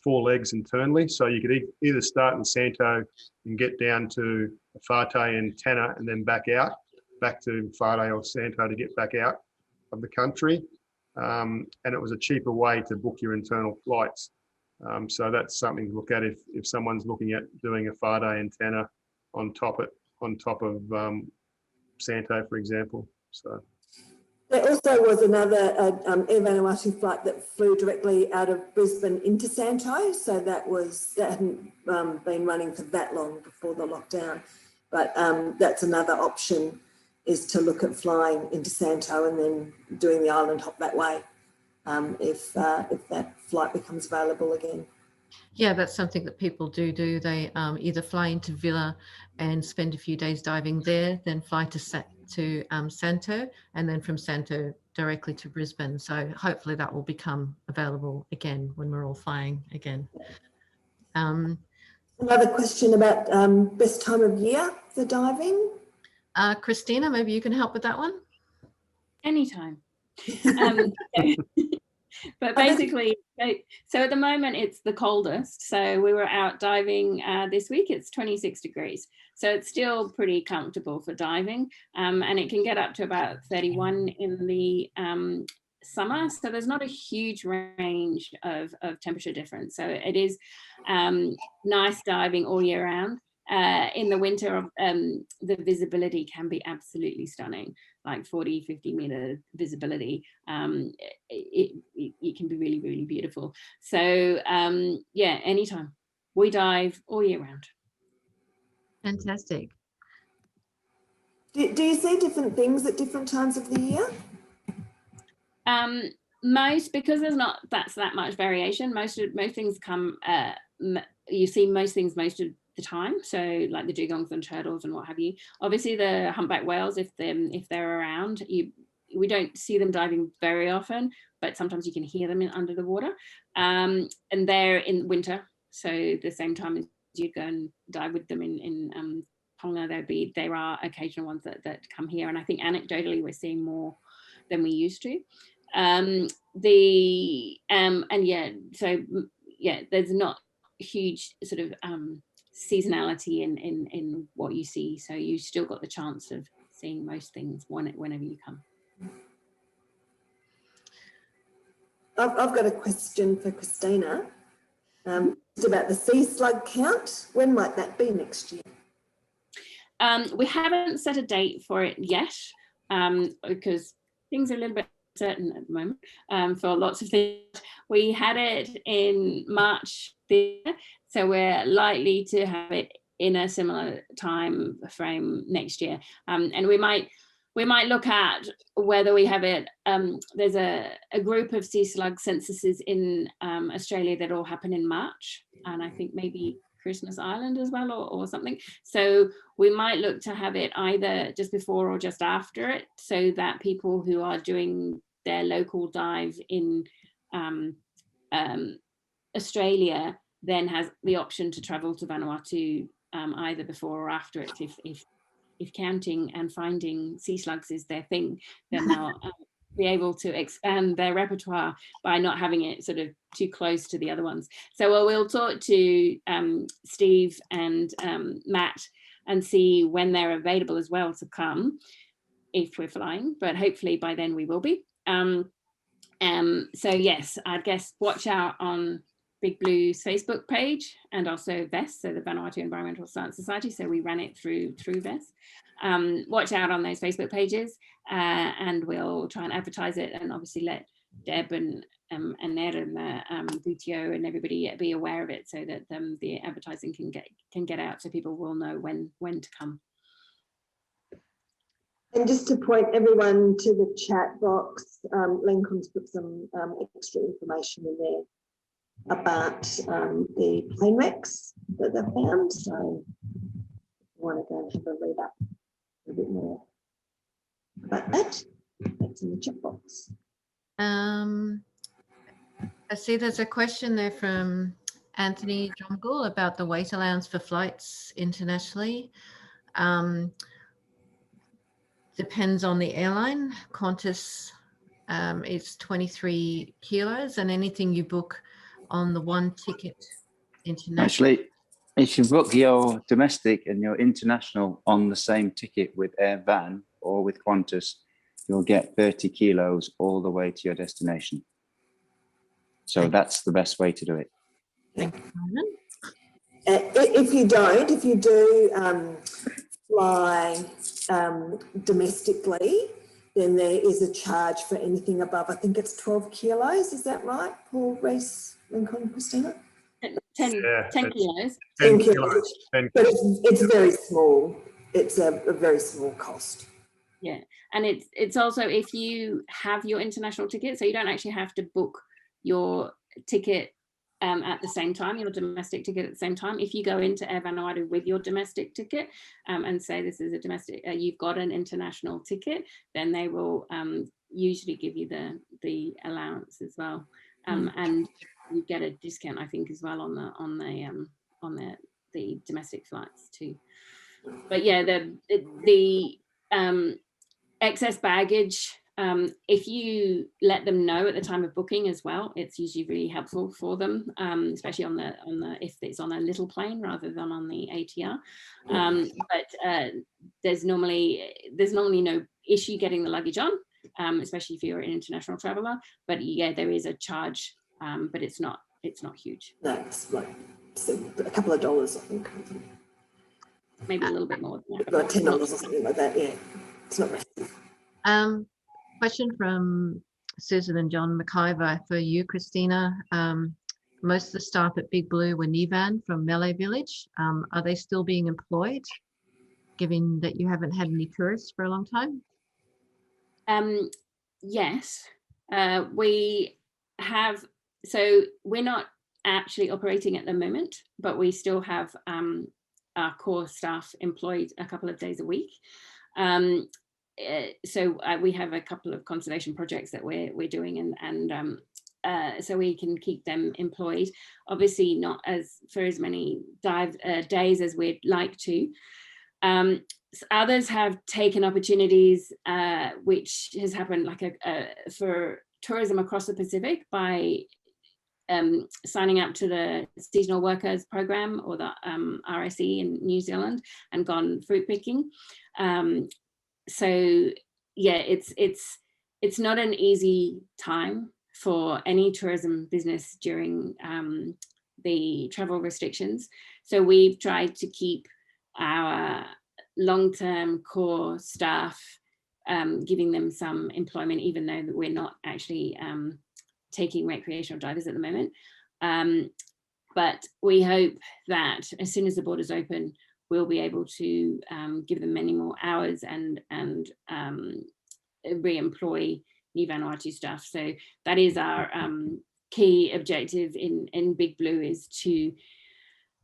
4 legs internally. So you could either start in Santo and get down to Efate and Tanna and then back to Efate or Santo to get back out of the country. And it was a cheaper way to book your internal flights. So that's something to look at if someone's looking at doing Efate and Tanna on top of Santo, for example. So there also was another Air Vanuatu flight that flew directly out of Brisbane into Santo, so that hadn't been running for that long before the lockdown. But that's another option, is to look at flying into Santo and then doing the island hop that way, if that flight becomes available again. Yeah, that's something that people do. They either fly into Villa and spend a few days diving there, then fly to Santo, and then from Santo directly to Brisbane. So hopefully that will become available again when we're all flying again. Another question about best time of year for diving. Christina, maybe you can help with that one? Anytime. But basically, so at the moment it's the coldest. So we were out diving this week. It's 26 degrees. So it's still pretty comfortable for diving. And it can get up to about 31 in the summer. So there's not a huge range of temperature difference. So it is nice diving all year round. In the winter, the visibility can be absolutely stunning, like 40, 50 meter visibility. It can be really, really beautiful. So yeah, anytime. We dive all year round. Fantastic. Do you see different things at different times of the year? Because there's not that much variation. Most things come. You see most things most of the time. So like the dugongs and turtles and what have you. Obviously the humpback whales, if they're around, we don't see them diving very often, but sometimes you can hear them under the water. And they're in winter, so the same time as you go and dive with them in Tonga, there are occasional ones that come here, and I think anecdotally we're seeing more than we used to. And yeah, so yeah, there's not huge sort of seasonality in what you see, so you still got the chance of seeing most things whenever you come. I've got a question for Christina. It's about the sea slug count. When might that be next year? We haven't set a date for it yet, because things are a little bit uncertain at the moment for lots of things. We had it in March this year, so we're likely to have it in a similar time frame next year, and we might look at whether we have it. There's a group of sea slug censuses in Australia that all happen in March, and I think maybe Christmas Island as well, or something. So we might look to have it either just before or just after it, so that people who are doing their local dive in Australia then has the option to travel to Vanuatu either before or after it. If counting and finding sea slugs is their thing, then they'll be able to expand their repertoire by not having it sort of too close to the other ones. So we'll talk to Steve and Matt and see when they're available as well to come, if we're flying, but hopefully by then we will be. So yes, I guess watch out on Big Blue's Facebook page, and also VES, so the Vanuatu Environmental Science Society. So we ran it through VES. Watch out on those Facebook pages, and we'll try and advertise it, and obviously let Deb and Ned and the BTO and everybody be aware of it, so that the advertising can get out, so people will know when to come. And just to point everyone to the chat box, Lenkon's put some extra information in there about the plane wrecks that they've found. So if you want to go and have a read up a bit more about that, that's in the chat box. I see there's a question there from Anthony Drumgoole about the weight allowance for flights internationally. Depends on the airline. Qantas is 23 kilos, and anything you book on the one ticket international. Actually, if you book your domestic and your international on the same ticket with Air Van or with Qantas, you'll get 30 kilos all the way to your destination. So that's the best way to do it. Thank you, Simon. If you do fly domestically, then there is a charge for anything above, I think it's 12 kilos. Is that right, Paul, Rhys, Lenkon, Christina? 10 kilos. 10 kilos. But it's very small. It's a very small cost. Yeah, and it's also if you have your international ticket, so you don't actually have to book your ticket at the same time, your domestic ticket at the same time. If you go into Air Vanuatu with your domestic ticket and say this is a domestic, you've got an international ticket, then they will usually give you the allowance as well, and you get a discount, I think, as well on the domestic flights too. But yeah, the excess baggage If you let them know at the time of booking as well, it's usually really helpful for them, especially on the if it's on a little plane rather than on the ATR. But there's normally no issue getting the luggage on, especially if you're an international traveller. But yeah, there is a charge, but it's not huge. No, it's like a couple of dollars, I think. Maybe a little bit more than that. Like $10 or something like that. Yeah, it's not massive. Question from Susan and John McIver for you, Christina. Most of the staff at Big Blue were Nivan from Malay Village. Are they still being employed, given that you haven't had any tourists for a long time? Yes, we have. So we're not actually operating at the moment, but we still have our core staff employed a couple of days a week. So we have a couple of conservation projects that we're doing, and so we can keep them employed. Obviously, not for as many days as we'd like to. Others have taken opportunities, which has happened for tourism across the Pacific by signing up to the seasonal workers program or the RSE in New Zealand and gone fruit picking. So yeah, it's not an easy time for any tourism business during the travel restrictions. So we've tried to keep our long-term core staff, giving them some employment, even though that we're not actually taking recreational divers at the moment. But we hope that as soon as the borders open, we'll be able to give them many more hours and re-employ New Vanuatu staff. So that is our key objective in Big Blue, is to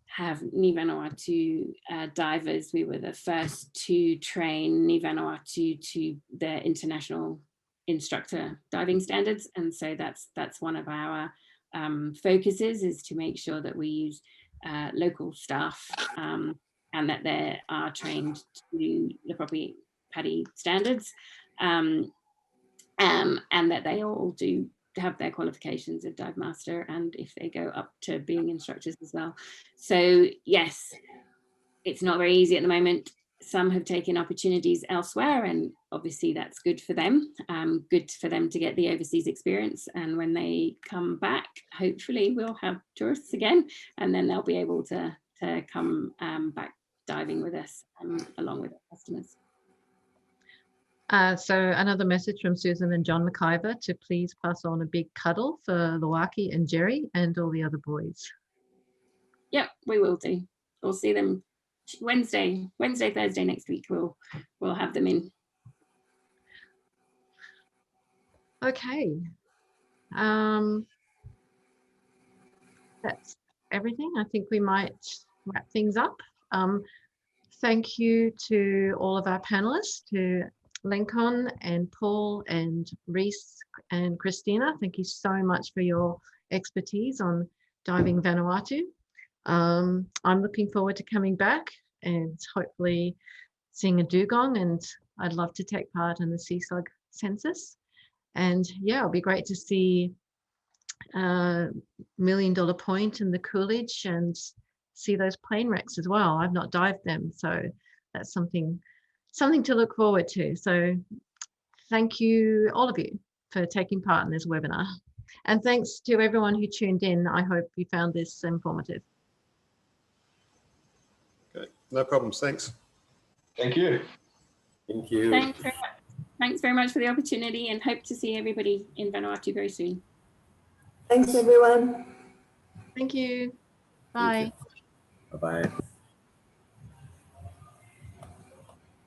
have New Vanuatu divers. We were the first to train New Vanuatu to their international instructor diving standards, and so that's one of our focuses, is to make sure that we use local staff and that they are trained to the proper PADI standards, and that they all do have their qualifications of dive master, and if they go up to being instructors as well. So yes, it's not very easy at the moment. Some have taken opportunities elsewhere, and obviously that's good for them. Good for them to get the overseas experience, and when they come back, hopefully we'll have tourists again, and then they'll be able to come back diving with us along with our customers. So another message from Susan and John McIver to please pass on a big cuddle for Lawaki and Jerry and all the other boys. Yep, we will do. We'll see them Wednesday, Thursday next week. We'll have them in. Okay. That's everything. I think we might wrap things up. Thank you to all of our panelists, to Lenkon and Paul and Rhys and Christina. Thank you so much for your expertise on diving Vanuatu. I'm looking forward to coming back and hopefully seeing a dugong, and I'd love to take part in the sea slug census. And yeah, it'll be great to see $1 Million Point in the Coolidge and see those plane wrecks as well. I've not dived them, so that's something to look forward to. So thank you, all of you, for taking part in this webinar. And thanks to everyone who tuned in. I hope you found this informative. Okay, no problems. Thanks. Thank you. Thank you. Thanks very much. Thanks very much for the opportunity, and hope to see everybody in Vanuatu very soon. Thanks, everyone. Thank you. Bye. Bye-bye.